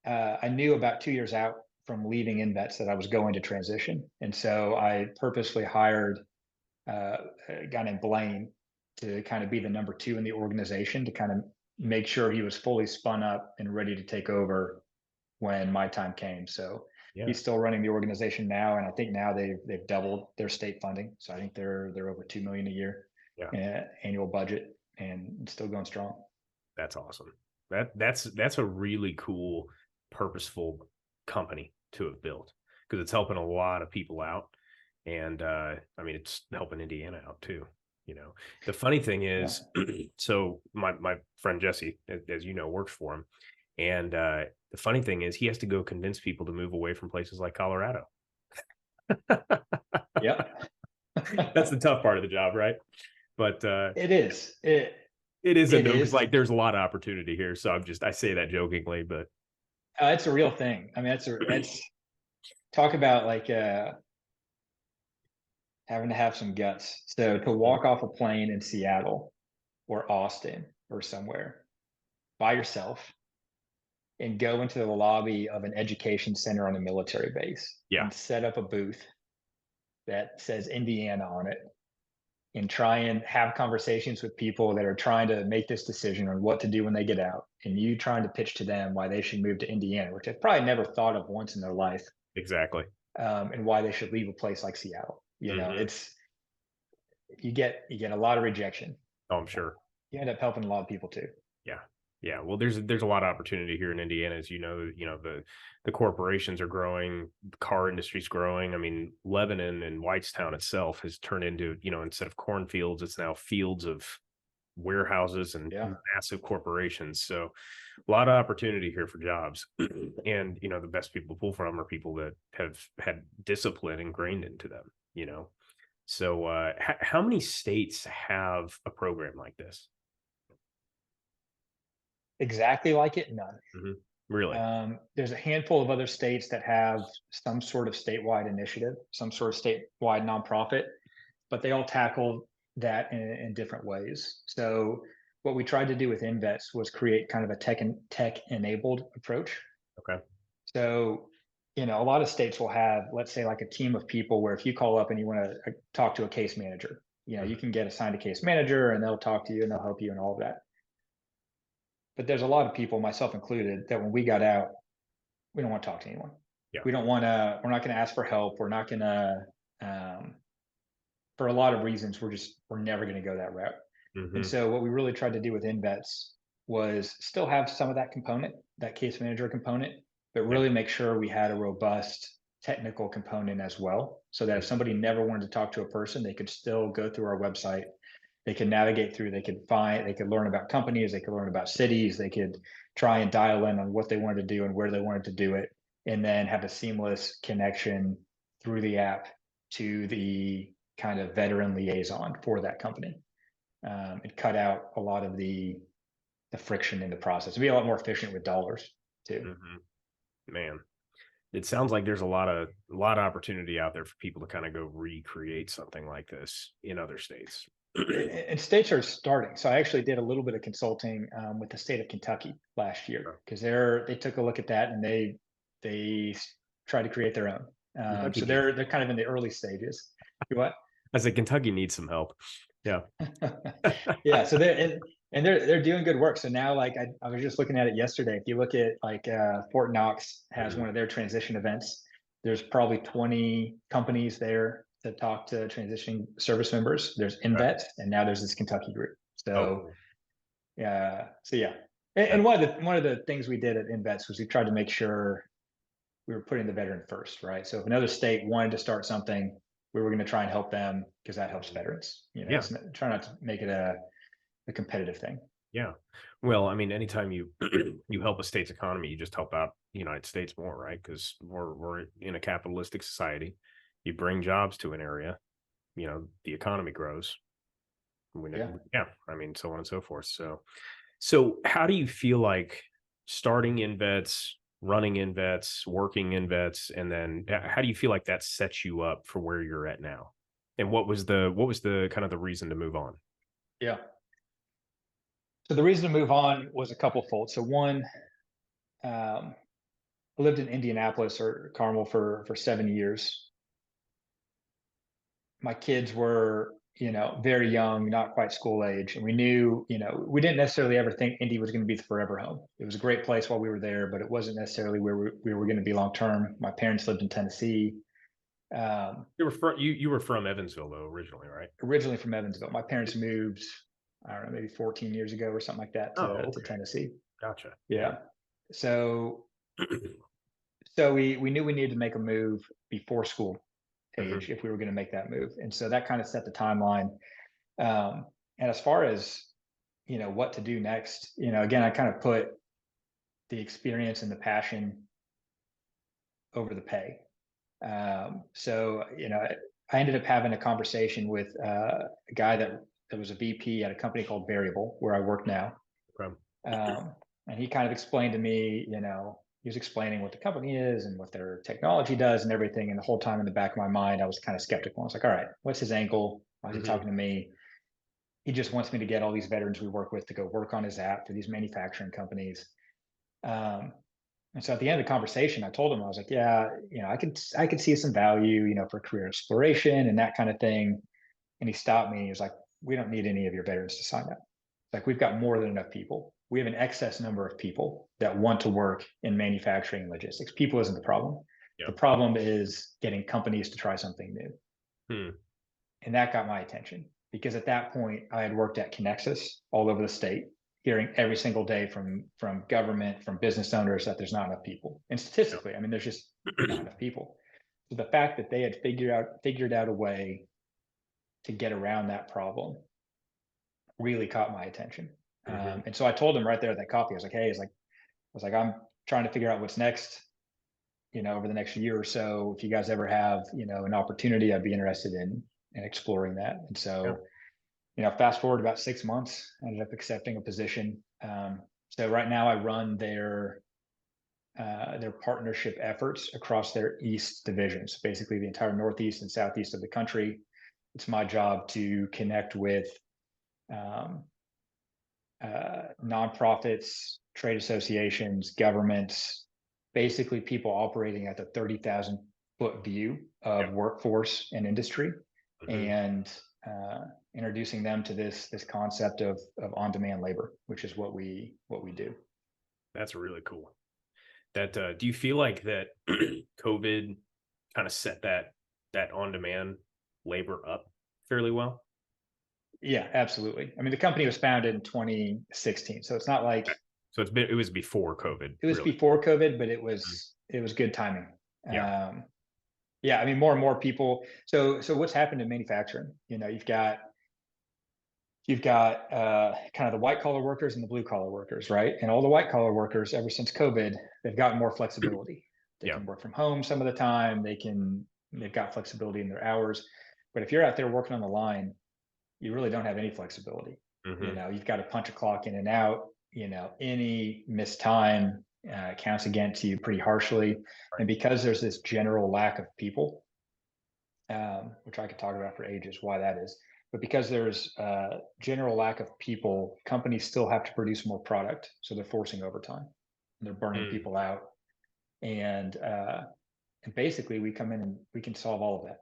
Speaker 2: I knew about 2 years out from leaving Invets that I was going to transition, and so I purposely hired a guy named Blaine to kind of be the number 2 in the organization to kind of make sure he was fully spun up and ready to take over when my time came. So
Speaker 1: Yeah.
Speaker 2: he's still running the organization now, and I think now they've doubled their state funding. So I think they're over $2 million a year annual budget, and it's still going strong.
Speaker 1: That's awesome. That's a really cool, purposeful company to have built because it's helping a lot of people out, and I mean it's helping Indiana out too. The funny thing is, so my friend Jesse, as you know, works for him, and the funny thing is he has to go convince people to move away from places like Colorado.
Speaker 2: Yep.
Speaker 1: That's the tough part of the job, right? But
Speaker 2: it is.
Speaker 1: It is
Speaker 2: it
Speaker 1: though, because
Speaker 2: is.
Speaker 1: like there's a lot of opportunity here. So I say that jokingly, but
Speaker 2: It's a real thing. I mean, that's talk about like having to have some guts. So to walk off a plane in Seattle or Austin or somewhere by yourself and go into the lobby of an education center on a military base
Speaker 1: yeah,
Speaker 2: and set up a booth that says Indiana on it and try and have conversations with people that are trying to make this decision on what to do when they get out, and you trying to pitch to them why they should move to Indiana, which they've probably never thought of once in their life,
Speaker 1: Exactly.
Speaker 2: and why they should leave a place like Seattle.
Speaker 1: Hmm.
Speaker 2: It's you get a lot of rejection.
Speaker 1: Oh, I'm sure.
Speaker 2: You end up helping a lot of people too.
Speaker 1: Yeah. Yeah. Well, there's a lot of opportunity here in Indiana, as the corporations are growing, the car industry's growing. I mean, Lebanon and Whitestown itself has turned into, instead of cornfields, it's now fields of warehouses and
Speaker 2: Yeah.
Speaker 1: massive corporations. So a lot of opportunity here for jobs. And, the best people to pull from are people that have had discipline ingrained into them. So how many states have a program like this?
Speaker 2: Exactly like it, none.
Speaker 1: Hmm. Really?
Speaker 2: There's a handful of other states that have some sort of statewide initiative, some sort of statewide nonprofit, but they all tackle that in different ways. So what we tried to do with InVets was create kind of a tech enabled approach.
Speaker 1: Okay.
Speaker 2: So, a lot of states will have, let's say, like a team of people where if you call up and you want to talk to a case manager, you
Speaker 1: Mhm.
Speaker 2: can get assigned a case manager and they'll talk to you and they'll help you and all of that. But there's a lot of people, myself included, that when we got out, we don't want to talk to anyone.
Speaker 1: Yeah.
Speaker 2: We're not going to ask for help. We're not going to, um, for a lot of reasons, we're never going to go that route. And
Speaker 1: Mhm.
Speaker 2: so what we really tried to do with InVets was still have some of that component, that case manager component, but
Speaker 1: Yeah.
Speaker 2: really make sure we had a robust technical component as well. So that if
Speaker 1: Mhm.
Speaker 2: somebody never wanted to talk to a person, they could still go through our website. They could navigate through, they could learn about companies, they could learn about cities, they could try and dial in on what they wanted to do and where they wanted to do it, and then have a seamless connection through the app to the kind of veteran liaison for that company. It cut out a lot of the friction in the process. It'd be a lot more efficient with dollars too.
Speaker 1: Mhm. Man, it sounds like there's a lot of opportunity out there for people to kind of go recreate something like this in other states.
Speaker 2: And states are starting. So I actually did a little bit of consulting with the state of Kentucky last year
Speaker 1: Oh,
Speaker 2: because they took a look at that and they tried to create their own.
Speaker 1: Kentucky
Speaker 2: So
Speaker 1: needs
Speaker 2: they're kind of in the early stages. You what?
Speaker 1: I said Kentucky needs some help. Yeah.
Speaker 2: Yeah. So they're doing good work. So now, like I was just looking at it yesterday. If you look at like Fort Knox has
Speaker 1: Mhm.
Speaker 2: one of their transition events. There's probably 20 companies there to talk to transitioning service members. There's
Speaker 1: Okay.
Speaker 2: InVet, and now there's this Kentucky group.
Speaker 1: Oh,
Speaker 2: So
Speaker 1: cool.
Speaker 2: so yeah. And
Speaker 1: That,
Speaker 2: one of the things we did at InVets was we tried to make sure we were putting the veteran first, right? So if another state wanted to start something, we were going to try and help them because that helps veterans.
Speaker 1: yeah.
Speaker 2: Try not to make it a competitive thing.
Speaker 1: Yeah. Well, I mean, anytime you you help a state's economy, you just help out the United States more, right? Because we're in a capitalistic society. You bring jobs to an area, the economy grows.
Speaker 2: Yeah.
Speaker 1: Yeah, I mean, so on and so forth. So how do you feel like starting in vets, running in vets, working in vets, and then how do you feel like that sets you up for where you're at now? And what was the kind of the reason to move on?
Speaker 2: Yeah. So the reason to move on was a couple fold. So one, um, I lived in Indianapolis or Carmel for 7 years. My kids were, very young, not quite school age. And we knew, we didn't necessarily ever think Indy was going to be the forever home. It was a great place while we were there, but it wasn't necessarily where we were going to be long term. My parents lived in Tennessee, um,
Speaker 1: You were from Evansville though originally, right?
Speaker 2: originally from Evansville. My parents moved, I don't know, maybe 14 years ago or something like that
Speaker 1: Oh,
Speaker 2: to
Speaker 1: okay.
Speaker 2: Tennessee.
Speaker 1: Gotcha. Yeah.
Speaker 2: Yeah. So, so we knew we needed to make a move before school
Speaker 1: Mhm.
Speaker 2: age if we were going to make that move. And so that kind of set the timeline. And as far as what to do next, again, I kind of put the experience and the passion over the pay. So I ended up having a conversation with a guy that was a VP at a company called Veryable, where I work now.
Speaker 1: Okay.
Speaker 2: And he kind of explained to me, he was explaining what the company is and what their technology does and everything. And the whole time in the back of my mind, I was kind of skeptical. I was like, all right, what's his angle? Why is he
Speaker 1: Mhm.
Speaker 2: talking to me? He just wants me to get all these veterans we work with to go work on his app for these manufacturing companies. Um, and so at the end of the conversation, I told him, I was like, yeah, I could see some value, for career exploration and that kind of thing. And he stopped me and he was like, "We don't need any of your veterans to sign up. Like, we've got more than enough people. We have an excess number of people that want to work in manufacturing and logistics. People isn't the problem. The
Speaker 1: Yeah.
Speaker 2: problem is getting companies to try something new."
Speaker 1: Hmm.
Speaker 2: And that got my attention because at that point I had worked at Connexus all over the state, hearing every single day from government, from business owners that there's not enough people. And statistically, I mean, there's just not enough people. So the fact that they had figured out a way to get around that problem really caught my attention.
Speaker 1: Hmm.
Speaker 2: And so I told him right there at that coffee, I was like, "Hey, I'm trying to figure out what's next, over the next year or so. If you guys ever have, an opportunity, I'd be interested in exploring that." And
Speaker 1: Yeah.
Speaker 2: so, fast forward about 6 months, I ended up accepting a position. So right now I run their partnership efforts across their East divisions, basically the entire Northeast and Southeast of the country. It's my job to connect with um, nonprofits, trade associations, governments, basically people operating at the 30,000-foot view
Speaker 1: Yeah.
Speaker 2: of workforce and industry,
Speaker 1: Hmm.
Speaker 2: and introducing them to this concept of on-demand labor, which is what we do.
Speaker 1: That's really cool. That do you feel like that COVID kind of set that on demand labor up fairly well?
Speaker 2: Yeah, absolutely. I mean, the company was founded in 2016, so it's not
Speaker 1: Okay.
Speaker 2: like
Speaker 1: So it was before COVID,
Speaker 2: it was
Speaker 1: really.
Speaker 2: before COVID, but it
Speaker 1: Mhm.
Speaker 2: was it was good timing.
Speaker 1: Yeah.
Speaker 2: Um, Yeah, I mean, more and more people. So what's happened in manufacturing? You've got kind of the white collar workers and the blue collar workers, right? And all the white collar workers, ever since COVID, they've gotten more flexibility. They
Speaker 1: Yeah.
Speaker 2: can work from home some of the time. They've got flexibility in their hours. But if you're out there working on the line, you really don't have any flexibility.
Speaker 1: Hmm.
Speaker 2: You've got to punch a clock in and out. Any missed time counts against you pretty harshly. And
Speaker 1: Right.
Speaker 2: because there's this general lack of people, which I could talk about for ages why that is. But because there's a general lack of people, companies still have to produce more product, so they're forcing overtime. And they're burning
Speaker 1: Mm.
Speaker 2: people out, and basically we come in and we can solve all of that.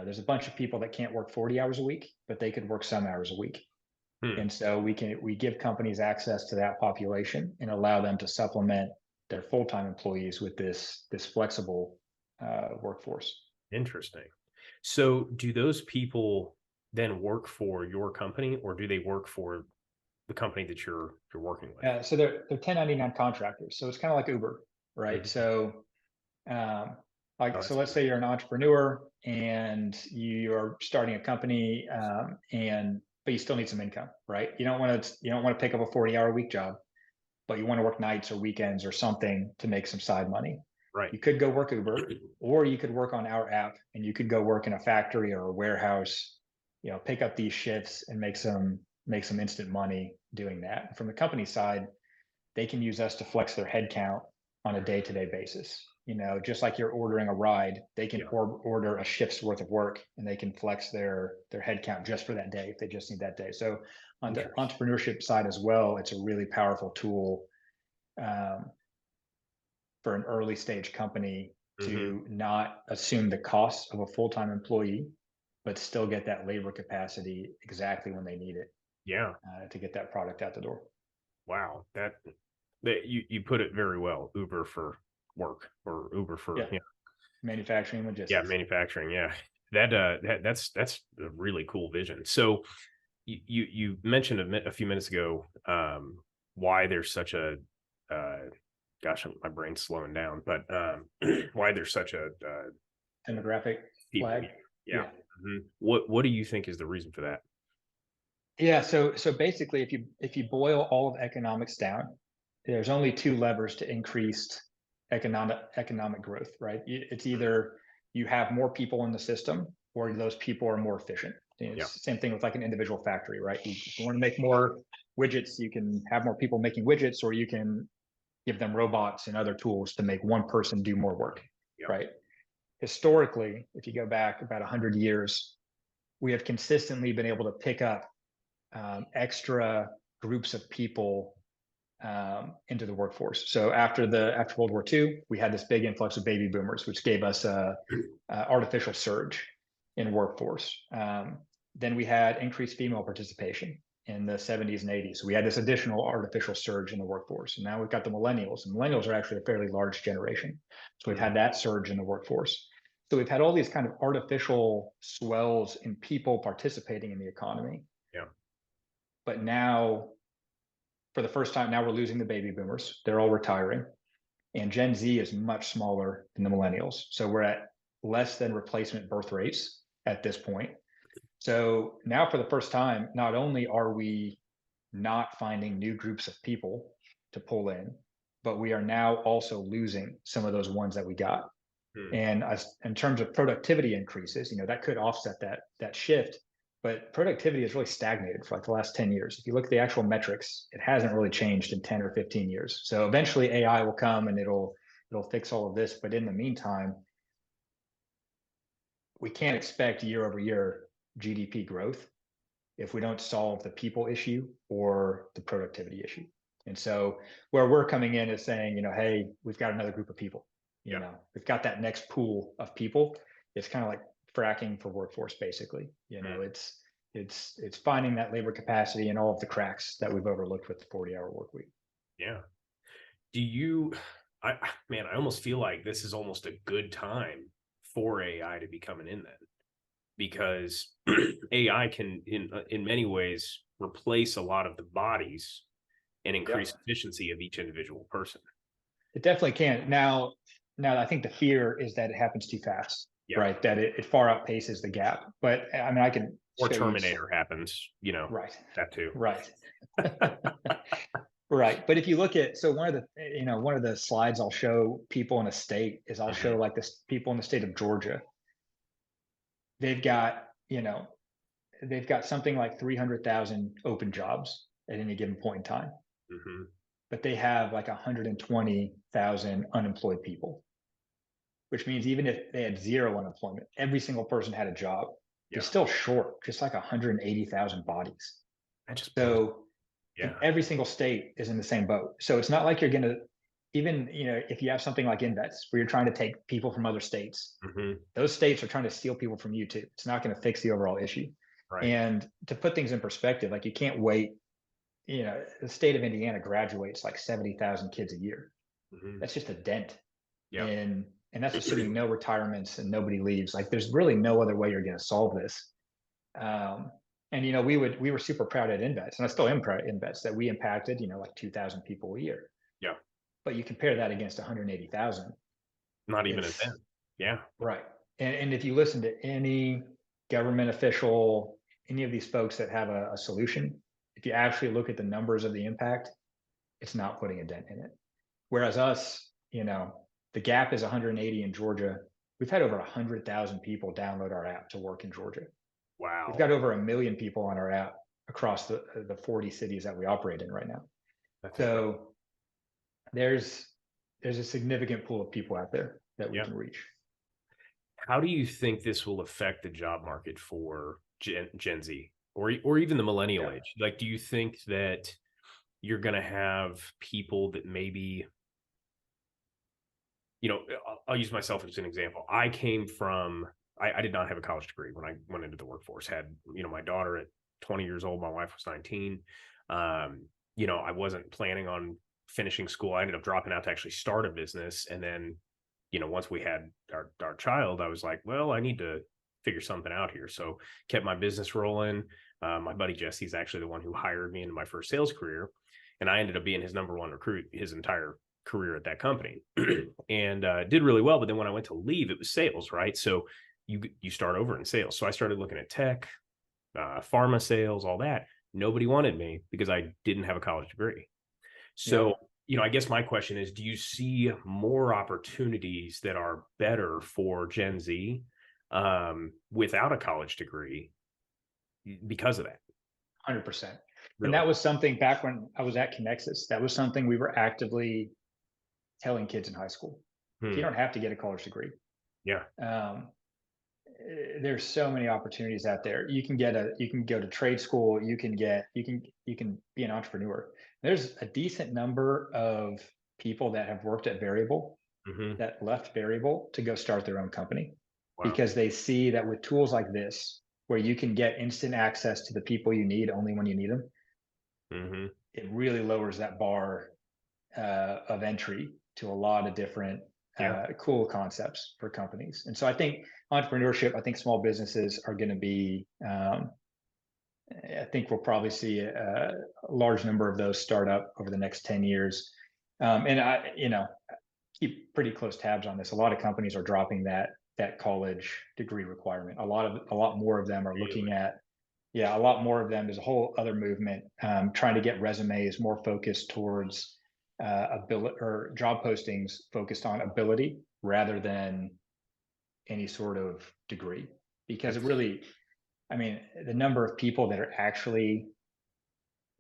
Speaker 2: There's a bunch of people that can't work 40 hours a week, but they could work some hours a week.
Speaker 1: Hmm.
Speaker 2: And so we give companies access to that population and allow them to supplement their full-time employees with this flexible workforce.
Speaker 1: Interesting. So do those people then work for your company, or do they work for the company that you're working with?
Speaker 2: So they're 1099 contractors. So it's kind of like Uber, right?
Speaker 1: Mhm.
Speaker 2: So um,
Speaker 1: Oh,
Speaker 2: so
Speaker 1: that's
Speaker 2: let's
Speaker 1: cool.
Speaker 2: say you're an entrepreneur and you're starting a company, and but you still need some income, right? You don't want to pick up a 40-hour week job, but you want to work nights or weekends or something to make some side money.
Speaker 1: Right.
Speaker 2: You could go work Uber, or you could work on our app and you could go work in a factory or a warehouse, pick up these shifts and make some instant money doing that. From the company side, they can use us to flex their headcount on a day-to-day basis. Just like you're ordering a ride, they can
Speaker 1: Yeah.
Speaker 2: order a shift's worth of work and they can flex their headcount just for that day if they just need that day. So on the
Speaker 1: Interesting.
Speaker 2: entrepreneurship side as well, it's a really powerful tool, um, for an early stage company
Speaker 1: Hmm.
Speaker 2: to not assume the costs of a full-time employee, but still get that labor capacity exactly when they need it,
Speaker 1: Yeah.
Speaker 2: to get that product out the door.
Speaker 1: Wow. That you put it very well. Uber for work, or Uber for
Speaker 2: Yeah, manufacturing
Speaker 1: yeah,
Speaker 2: logistics.
Speaker 1: manufacturing. Yeah. That's a really cool vision. So you mentioned a few minutes ago, why there's such a uh, gosh, my brain's slowing down, but why there's such a
Speaker 2: Demographic
Speaker 1: people.
Speaker 2: flag.
Speaker 1: Yeah.
Speaker 2: Yeah.
Speaker 1: What do you think is the reason for that?
Speaker 2: Yeah. So basically, if you boil all of economics down, there's only two levers to increased economic growth, right? It's
Speaker 1: Mhm.
Speaker 2: either you have more people in the system, or those people are more efficient.
Speaker 1: Yeah.
Speaker 2: It's the same thing with like an individual factory, right? If you want to make more widgets, you can have more people making widgets, or you can give them robots and other tools to make one person do more work,
Speaker 1: Yeah.
Speaker 2: right? Historically, if you go back about 100 years, we have consistently been able to pick up extra groups of people into the workforce. So after World War II, we had this big influx of baby boomers, which gave us a artificial surge in workforce. Then we had increased female participation in the 70s and 80s. So we had this additional artificial surge in the workforce. And now we've got the millennials, and millennials are actually a fairly large generation. So we've had that surge in the workforce. So we've had all these kind of artificial swells in people participating in the economy.
Speaker 1: Yeah.
Speaker 2: But now, for the first time, now we're losing the baby boomers. They're all retiring. And Gen Z is much smaller than the millennials. So we're at less than replacement birth rates at this point. So now, for the first time, not only are we not finding new groups of people to pull in, but we are now also losing some of those ones that we got. And in terms of productivity increases, that could offset that shift. But productivity has really stagnated for like the last 10 years. If you look at the actual metrics, it hasn't really changed in 10 or 15 years. So eventually AI will come and it'll fix all of this. But in the meantime, we can't expect year over year GDP growth if we don't solve the people issue or the productivity issue. And so where we're coming in is saying, hey, we've got another group of people. We've got that next pool of people. It's kind of like fracking for workforce, basically. It's finding that labor capacity and all of the cracks that we've overlooked with the 40-hour work week.
Speaker 1: Yeah. I almost feel like this is almost a good time for AI to be coming in then, because AI can, in many ways, replace a lot of the bodies and increase efficiency of each individual person.
Speaker 2: It definitely can. Now, I think the fear is that it happens too fast, right? That it far outpaces the gap. But I mean, I can.
Speaker 1: Or Terminator happens,
Speaker 2: Right.
Speaker 1: That too.
Speaker 2: Right. Right. But if you look at, so one of the slides I'll show people in a state is I'll show like this people in the state of Georgia. They've got something like 300,000 open jobs at any given point in time. But they have like 120,000 unemployed people, which means even if they had zero unemployment, every single person had a job. They're still short, just like 180,000 bodies. Every single state is in the same boat. So it's not like you're going to, even, if you have something like Invets where you're trying to take people from other states, those states are trying to steal people from you too. It's not going to fix the overall issue. Right. And to put things in perspective, like you can't wait, the state of Indiana graduates like 70,000 kids a year. That's just a dent. And that's assuming no retirements and nobody leaves. Like there's really no other way you're going to solve this. And we were super proud at Invets, and I still am proud at Invets that we impacted, like 2,000 people a year. Yeah. But you compare that against 180,000.
Speaker 1: Not even a 10. Yeah.
Speaker 2: Right. And if you listen to any government official, any of these folks that have a solution, if you actually look at the numbers of the impact, it's not putting a dent in it. Whereas us, the gap is 180 in Georgia. We've had over 100,000 people download our app to work in Georgia.
Speaker 1: Wow.
Speaker 2: We've got over 1 million people on our app across the 40 cities that we operate in right now. That's so incredible. There's a significant pool of people out there that we can reach.
Speaker 1: How do you think this will affect the job market for Gen Z or even the millennial age? Like, do you think that you're going to have people that maybe, I'll use myself as an example. I did not have a college degree when I went into the workforce. Had, my daughter at 20 years old, my wife was 19. I wasn't planning on finishing school. I ended up dropping out to actually start a business. And then, once we had our child, I was like, well, I need to figure something out here. So kept my business rolling. My buddy Jesse's actually the one who hired me into my first sales career. And I ended up being his #1 recruit his entire career at that company and did really well. But then when I went to leave, it was sales, right? So you start over in sales. So I started looking at tech, pharma sales, all that. Nobody wanted me because I didn't have a college degree. So, I guess my question is, do you see more opportunities that are better for Gen Z without a college degree because of that?
Speaker 2: 100%. Really? And that was something back when I was at Connexus, that was something we were actively telling kids in high school. You don't have to get a college degree.
Speaker 1: Yeah.
Speaker 2: There's so many opportunities out there. You can go to trade school. You can be an entrepreneur. There's a decent number of people that have worked at Veryable that left Veryable to go start their own company because they see that with tools like this, where you can get instant access to the people you need only when you need them,
Speaker 1: Hmm.
Speaker 2: it really lowers that bar of entry to a lot of different
Speaker 1: Yeah.
Speaker 2: cool concepts for companies. And so I think entrepreneurship, I think small businesses are going to be, I think we'll probably see a large number of those start up over the next 10 years. And I, keep pretty close tabs on this. A lot of companies are dropping that college degree requirement. A lot more of them are looking
Speaker 1: Really?
Speaker 2: at, yeah, a lot more of them. There's a whole other movement trying to get resumes more focused towards ability, or job postings focused on ability rather than any sort of degree. Because it
Speaker 1: That's
Speaker 2: really, I mean, the number of people that are actually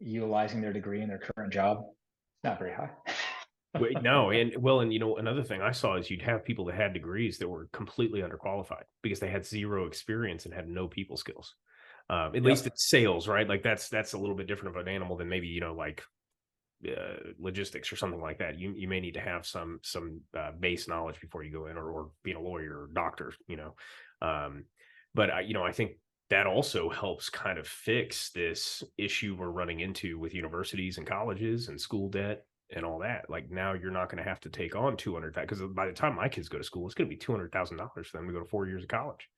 Speaker 2: utilizing their degree in their current job, not very high.
Speaker 1: Wait, no, and well, and another thing I saw is you'd have people that had degrees that were completely underqualified because they had zero experience and had no people skills. At least
Speaker 2: Yep.
Speaker 1: it's sales, right? Like that's a little bit different of an animal than maybe like logistics or something like that. You may need to have some base knowledge before you go in, or being a lawyer or doctor, Um, but I think that also helps kind of fix this issue we're running into with universities and colleges and school debt and all that. Like now you're not going to have to take on 200, because by the time my kids go to school, it's going to be $200,000 for them to go to 4 years of college,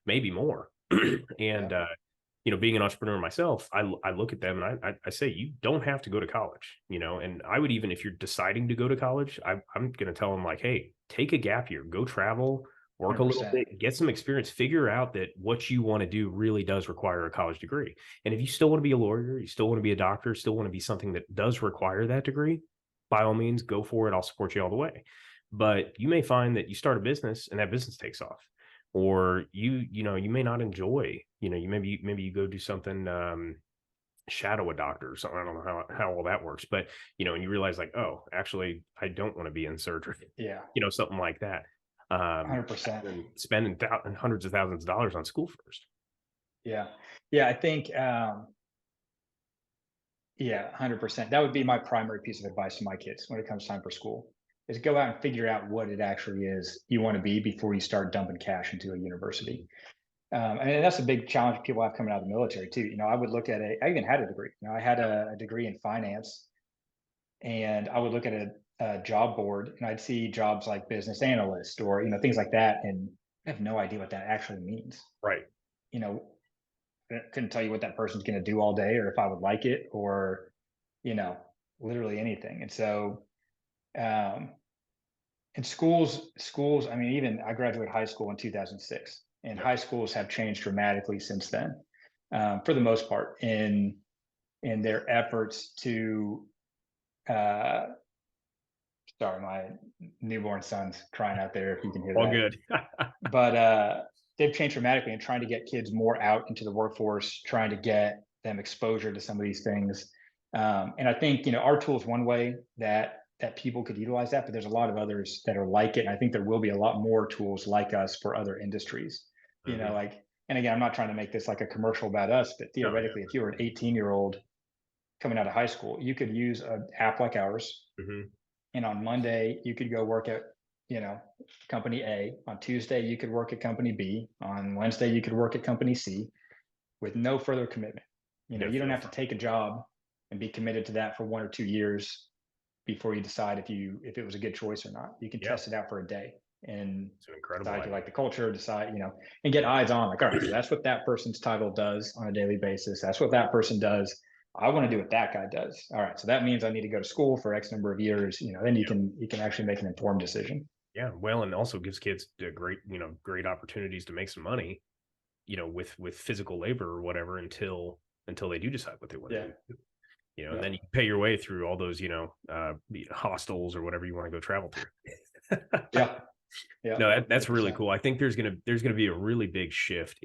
Speaker 1: maybe more.
Speaker 2: Yeah.
Speaker 1: And being an entrepreneur myself, I look at them and I say, you don't have to go to college, and I would, even if you're deciding to go to college, I'm going to tell them like, hey, take a gap year, go travel, work a little
Speaker 2: 100%.
Speaker 1: bit, get some experience, figure out that what you want to do really does require a college degree. And if you still want to be a lawyer, you still want to be a doctor, still want to be something that does require that degree, by all means, go for it. I'll support you all the way. But you may find that you start a business and that business takes off, or you may not enjoy, you maybe you go do something, shadow a doctor or something. I don't know how all that works, but and you realize like, oh, actually I don't want to be in surgery,
Speaker 2: Yeah.
Speaker 1: something like that.
Speaker 2: 100%.
Speaker 1: And spending hundreds of thousands of dollars on school first.
Speaker 2: Yeah. Yeah. I think, yeah, 100%. That would be my primary piece of advice to my kids when it comes time for school, is go out and figure out what it actually is you want to be before you start dumping cash into a university. And that's a big challenge people have coming out of the military too. I would look at I even had a degree. I had
Speaker 1: Yep.
Speaker 2: a degree in finance, and I would look at a job board and I'd see jobs like business analyst or things like that, and I have no idea what that actually means.
Speaker 1: Right.
Speaker 2: You know, I couldn't tell you what that person's going to do all day, or if I would like it, or you know, literally anything. And so, um, in schools, I mean, even I graduated high school in 2006, and
Speaker 1: Yep.
Speaker 2: high schools have changed dramatically since then, for the most part, in their efforts to. Uh, sorry, my newborn son's crying out there. If you can hear
Speaker 1: All
Speaker 2: that,
Speaker 1: good.
Speaker 2: but they've changed dramatically in trying to get kids more out into the workforce, trying to get them exposure to some of these things. And I think our tool is one way that people could utilize that, but there's a lot of others that are like it. And I think there will be a lot more tools like us for other industries.
Speaker 1: Hmm.
Speaker 2: Like, and again, I'm not trying to make this like a commercial about us, but
Speaker 1: No, yeah.
Speaker 2: theoretically, if you were an 18-year-old coming out of high school, you could use an app like ours,
Speaker 1: Hmm.
Speaker 2: and on Monday you could go work at you know company A. On Tuesday you could work at company B. On Wednesday you could work at company C with no further commitment.
Speaker 1: You get a
Speaker 2: You don't
Speaker 1: feel
Speaker 2: have to
Speaker 1: for
Speaker 2: take a job and be committed to that for 1 or 2 years before you decide if it was a good choice or not. You can
Speaker 1: it. Yeah,
Speaker 2: test it out for a day and
Speaker 1: it's an incredible
Speaker 2: decide you
Speaker 1: idea.
Speaker 2: like the culture, decide, and get eyes on like, all right, so that's what that person's title does on a daily basis. That's what that person does. I want to do what that guy does. All right, so that means I need to go to school for X number of years. Then you can actually make an informed decision.
Speaker 1: Yeah, well, and also gives kids great opportunities to make some money, with physical labor or whatever, until they do decide what they want to
Speaker 2: Yeah,
Speaker 1: do. And
Speaker 2: yeah,
Speaker 1: then you pay your way through all those, hostels or whatever you want to go travel to.
Speaker 2: yeah, yeah,
Speaker 1: No, that's really
Speaker 2: 100%.
Speaker 1: cool. I think there's gonna be a really big shift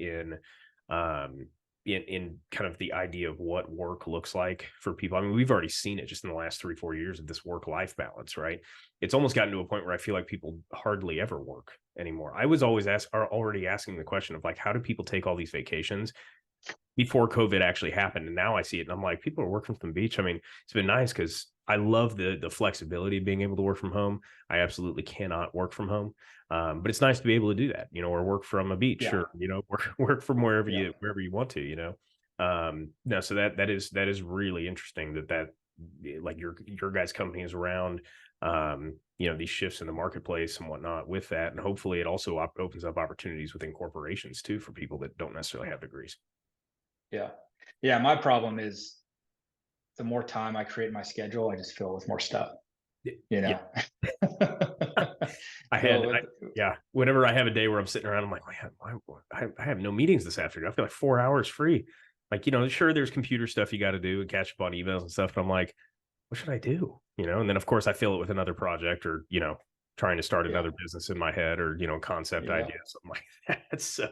Speaker 1: um in kind of the idea of what work looks like for people. I mean, we've already seen it just in the last 3-4 years of this work-life balance, right? It's almost gotten to a point where I feel like people hardly ever work anymore. I was already asking the question of like, how do people take all these vacations before COVID actually happened? And now I see it and I'm like, people are working from the beach. I mean, it's been nice because I love the flexibility of being able to work from home. I absolutely cannot work from home. But it's nice to be able to do that, or work from a beach,
Speaker 2: Yeah.
Speaker 1: or, work from wherever
Speaker 2: Yeah.
Speaker 1: you want to, no, so that is really interesting that like your guys' company is around, these shifts in the marketplace and whatnot with that. And hopefully it also opens up opportunities within corporations too, for people that don't necessarily have degrees.
Speaker 2: Yeah. Yeah. My problem is the more time I create in my schedule, I just fill with more stuff, you
Speaker 1: Yeah.
Speaker 2: know?
Speaker 1: I
Speaker 2: Fill
Speaker 1: had,
Speaker 2: it
Speaker 1: I,
Speaker 2: with,
Speaker 1: yeah. Whenever I have a day where I'm sitting around, I'm like, man, I have no meetings this afternoon. I've got like 4 hours free. Like, sure, there's computer stuff you got to do and catch up on emails and stuff. But I'm like, what should I do? And then of course I fill it with another project, or, trying to start
Speaker 2: yeah.
Speaker 1: another business in my head, or, concept
Speaker 2: Yeah.
Speaker 1: idea, something like that. So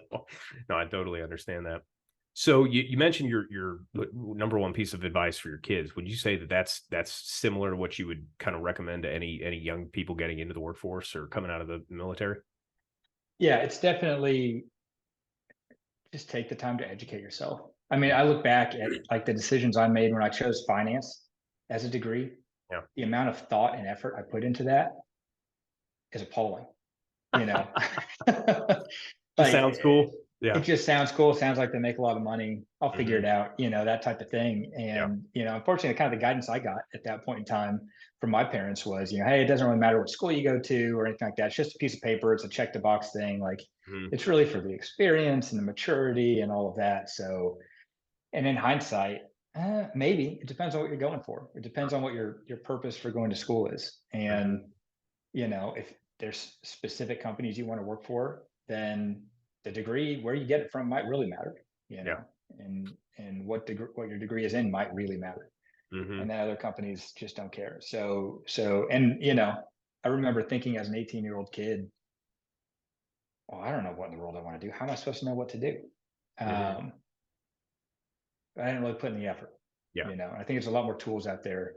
Speaker 1: no, I totally understand that. So you mentioned your number one piece of advice for your kids. Would you say that that's similar to what you would kind of recommend to any young people getting into the workforce or coming out of the military?
Speaker 2: Yeah. It's definitely just take the time to educate yourself. I mean,
Speaker 1: Yeah.
Speaker 2: I look back at like the decisions I made when I chose finance as a degree,
Speaker 1: Yeah.
Speaker 2: the amount of thought and effort I put into that is appalling, you know?
Speaker 1: Just
Speaker 2: Like
Speaker 1: sounds cool.
Speaker 2: it
Speaker 1: Yeah.
Speaker 2: just sounds cool. Sounds like they make a lot of money. I'll figure
Speaker 1: Hmm.
Speaker 2: it out, that type of thing.
Speaker 1: Yeah.
Speaker 2: And, unfortunately, kind of the guidance I got at that point in time from my parents was, hey, it doesn't really matter what school you go to or anything like that. It's just a piece of paper. It's a check the box thing. Like
Speaker 1: Hmm.
Speaker 2: it's really for the experience and the maturity and all of that. So, and in hindsight, maybe it depends on what you're going for. It depends on what your purpose for going to school is.
Speaker 1: Hmm.
Speaker 2: And if there's specific companies you want to work for, then the degree where you get it from might really matter,
Speaker 1: Yeah.
Speaker 2: and what your degree is in might really matter.
Speaker 1: Hmm.
Speaker 2: And then other companies just don't care. And I remember thinking as an 18-year-old kid, well, I don't know what in the world I want to do. How am I supposed to know what to do?
Speaker 1: Hmm.
Speaker 2: Um, I didn't really put in the effort,
Speaker 1: Yeah.
Speaker 2: I think there's a lot more tools out there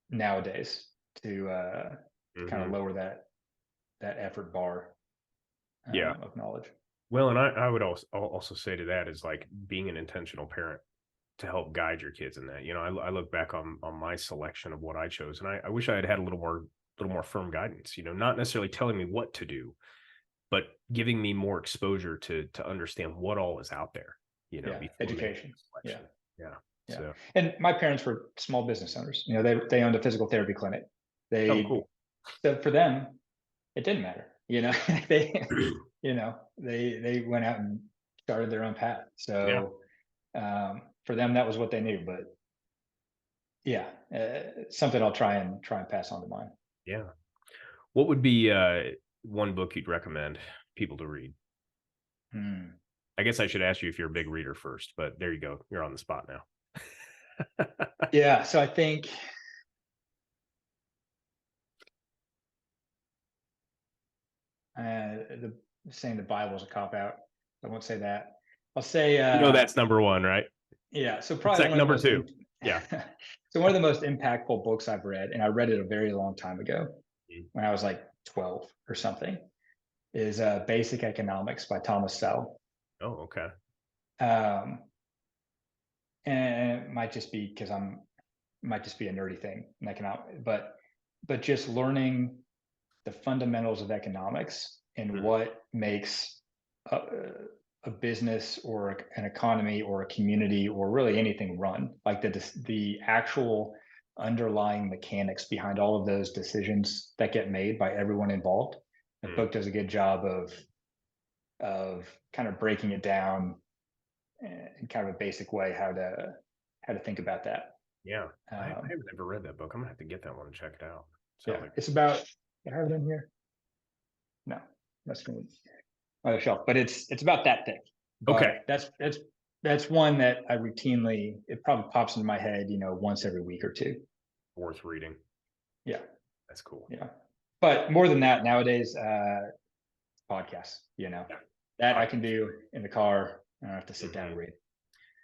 Speaker 2: nowadays to kind of
Speaker 1: Hmm.
Speaker 2: lower that effort bar
Speaker 1: Yeah.
Speaker 2: of knowledge.
Speaker 1: Well, and I would also say to that is like being an intentional parent to help guide your kids in that. I look back on my selection of what I chose, and I wish I had had a little more firm guidance. Not necessarily telling me what to do, but giving me more exposure to understand what all is out there.
Speaker 2: Yeah,
Speaker 1: Before making
Speaker 2: education.
Speaker 1: a
Speaker 2: Yeah,
Speaker 1: selection. Yeah.
Speaker 2: yeah.
Speaker 1: So,
Speaker 2: And my parents were small business owners. They owned a physical therapy clinic.
Speaker 1: oh,
Speaker 2: They
Speaker 1: cool.
Speaker 2: So for them, it didn't matter. They they went out and started their own path.
Speaker 1: Yeah.
Speaker 2: So for them, that was what they knew. But yeah, something I'll try and pass on to mine.
Speaker 1: Yeah. What would be one book you'd recommend people to read?
Speaker 2: Hmm.
Speaker 1: I guess I should ask you if you're a big reader first, but there you go. You're on the spot now.
Speaker 2: Yeah. So I think the saying the Bible is a cop out. I won't say that. I'll say
Speaker 1: That's number one, right?
Speaker 2: yeah. So
Speaker 1: It's
Speaker 2: probably
Speaker 1: like
Speaker 2: one of the
Speaker 1: number
Speaker 2: most
Speaker 1: two. Yeah.
Speaker 2: so one of the most impactful books I've read, and I read it a very long time ago
Speaker 1: Mm.
Speaker 2: when I was like 12 or something, is Basic Economics by Thomas Sowell.
Speaker 1: Oh, okay.
Speaker 2: Um, and it might just be because might just be a nerdy thing in economics, but just learning the fundamentals of economics and
Speaker 1: Mhm.
Speaker 2: what makes a, a business or an economy or a community or really anything run, like the actual underlying mechanics behind all of those decisions that get made by everyone involved. The
Speaker 1: Mm.
Speaker 2: book does a good job of kind of breaking it down in kind of a basic way how to think about that.
Speaker 1: Yeah. I
Speaker 2: Um,
Speaker 1: haven't ever read that book. I'm gonna have to get that one and check it out. Sounds
Speaker 2: yeah,
Speaker 1: like
Speaker 2: it's about. I have it in here. No, that's going to other shelf, but it's about that thick.
Speaker 1: okay.
Speaker 2: But that's one that I routinely, it probably pops into my head, once every week or two.
Speaker 1: Worth reading.
Speaker 2: Yeah,
Speaker 1: That's cool.
Speaker 2: yeah. But more than that, nowadays, podcasts.
Speaker 1: Yeah.
Speaker 2: That I can
Speaker 1: Podcast.
Speaker 2: do in the car. I don't have to sit down and
Speaker 1: Mhm.
Speaker 2: read.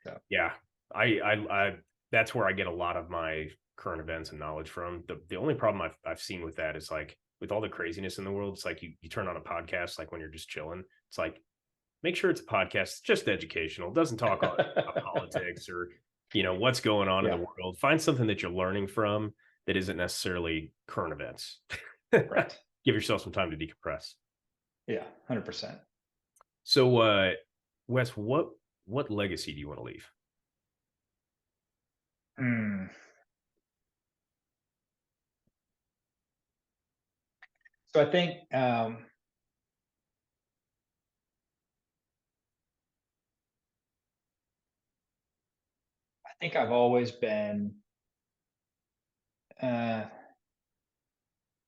Speaker 2: So
Speaker 1: Yeah. I that's where I get a lot of my current events and knowledge from. The only problem I've seen with that is like with all the craziness in the world, it's like you turn on a podcast like when you're just chilling. It's like make sure it's a podcast, just educational. It doesn't talk about politics or what's going on in the
Speaker 2: Yeah.
Speaker 1: world. Find something that you're learning from that isn't necessarily current events.
Speaker 2: Right.
Speaker 1: Give yourself some time to decompress.
Speaker 2: Yeah. 100%.
Speaker 1: So, Wes, what legacy do you want to leave?
Speaker 2: Mm. So I think, I've always been, uh,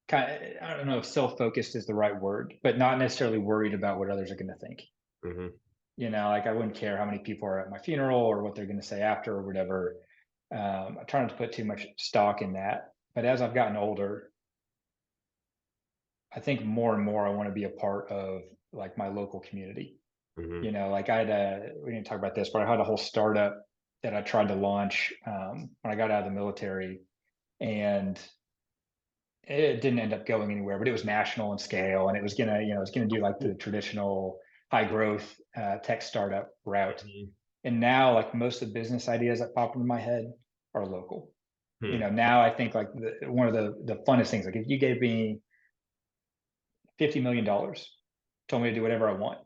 Speaker 2: kind of, I don't know if self-focused is the right word, but not necessarily worried about what others are going to think.
Speaker 1: Hmm.
Speaker 2: Like I wouldn't care how many people are at my funeral or what they're going to say after or whatever. I try not to put too much stock in that. But as I've gotten older, I think more and more I want to be a part of like my local community.
Speaker 1: Hmm.
Speaker 2: Like I had we didn't talk about this, but I had a whole startup that I tried to launch when I got out of the military, and it didn't end up going anywhere. But it was national in scale, and it was gonna, it was gonna do like the traditional high growth tech startup route.
Speaker 1: Hmm.
Speaker 2: And now, like most of the business ideas that pop into my head are local.
Speaker 1: Hmm.
Speaker 2: Now I think like one of the funnest things, like if you gave me $50 million, told me to do whatever I want,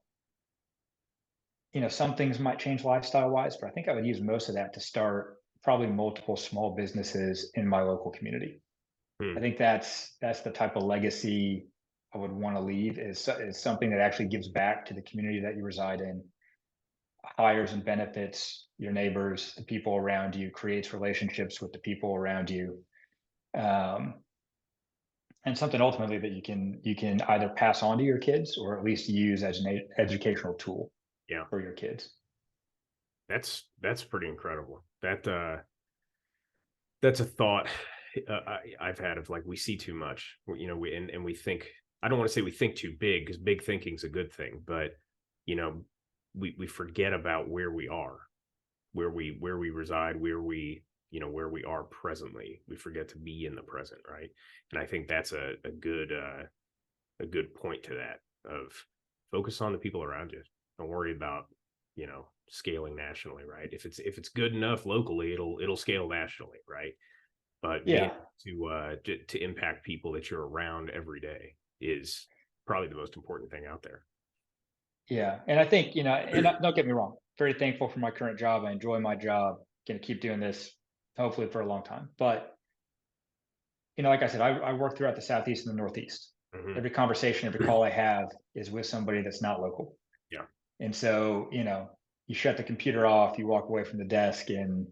Speaker 2: some things might change lifestyle wise, but I think I would use most of that to start probably multiple small businesses in my local community. I
Speaker 1: Hmm.
Speaker 2: think that's the type of legacy I would want to leave, is something that actually gives back to the community that you reside in, hires and benefits your neighbors, the people around you, creates relationships with the people around you, um, and something ultimately that you can either pass on to your kids or at least use as an educational tool
Speaker 1: Yeah,
Speaker 2: for your kids.
Speaker 1: that's pretty incredible. That's a thought I've had of like we see too much, and we think. I don't want to say we think too big because big thinking's a good thing, but you know, we forget about where we are, where we reside, where we are presently. We forget to be in the present, right? And I think that's a good point to that of focus on the people around you. Don't worry about scaling nationally, right? If it's good enough locally, it'll scale nationally, right? But being
Speaker 2: Yeah,
Speaker 1: able to impact people that you're around every day is probably the most important thing out there.
Speaker 2: yeah, and I think, and don't get me wrong, very thankful for my current job. I enjoy my job. Going to keep doing this, hopefully for a long time. But like I said, I work throughout the Southeast and the Northeast.
Speaker 1: Hmm.
Speaker 2: Every conversation, every call I have is with somebody that's not local.
Speaker 1: Yeah.
Speaker 2: And so, you shut the computer off, you walk away from the desk, and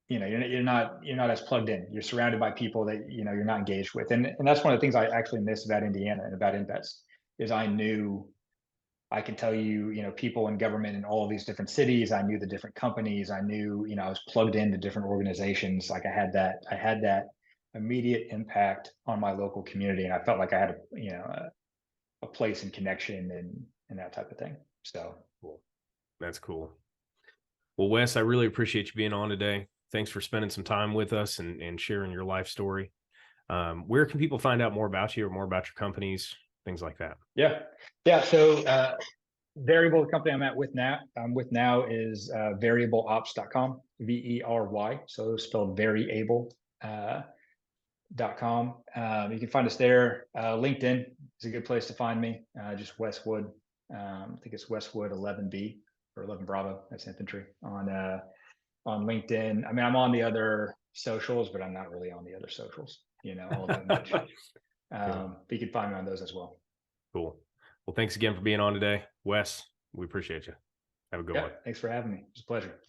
Speaker 2: you're not as plugged in. You're surrounded by people that you're not engaged with, and that's one of the things I actually miss about Indiana and about Invest, is I can tell you, people in government in all of these different cities. I knew the different companies. I knew, I was plugged into different organizations. Like I had that immediate impact on my local community, and I felt like I had a place and connection and that type of thing. So
Speaker 1: Cool. That's cool. Well, Wes, I really appreciate you being on today. Thanks for spending some time with us and sharing your life story. Where can people find out more about you or more about your companies, things like that?
Speaker 2: yeah, yeah. So Veryable, the company I'm with now is veryableops.com, VERY. So spelled Veryable. .com. You can find us there. LinkedIn is a good place to find me. Just Wes Wood. I think it's Wes Wood 11B or 11 Bravo. That's infantry on LinkedIn. I mean, I'm on the other socials, but I'm not really on the other socials, all that much.
Speaker 1: Yeah.
Speaker 2: But you can find me on those as well.
Speaker 1: Cool. Well, thanks again for being on today, Wes. We appreciate you. Have a good
Speaker 2: Yeah.
Speaker 1: one.
Speaker 2: Thanks for having me. It's a pleasure.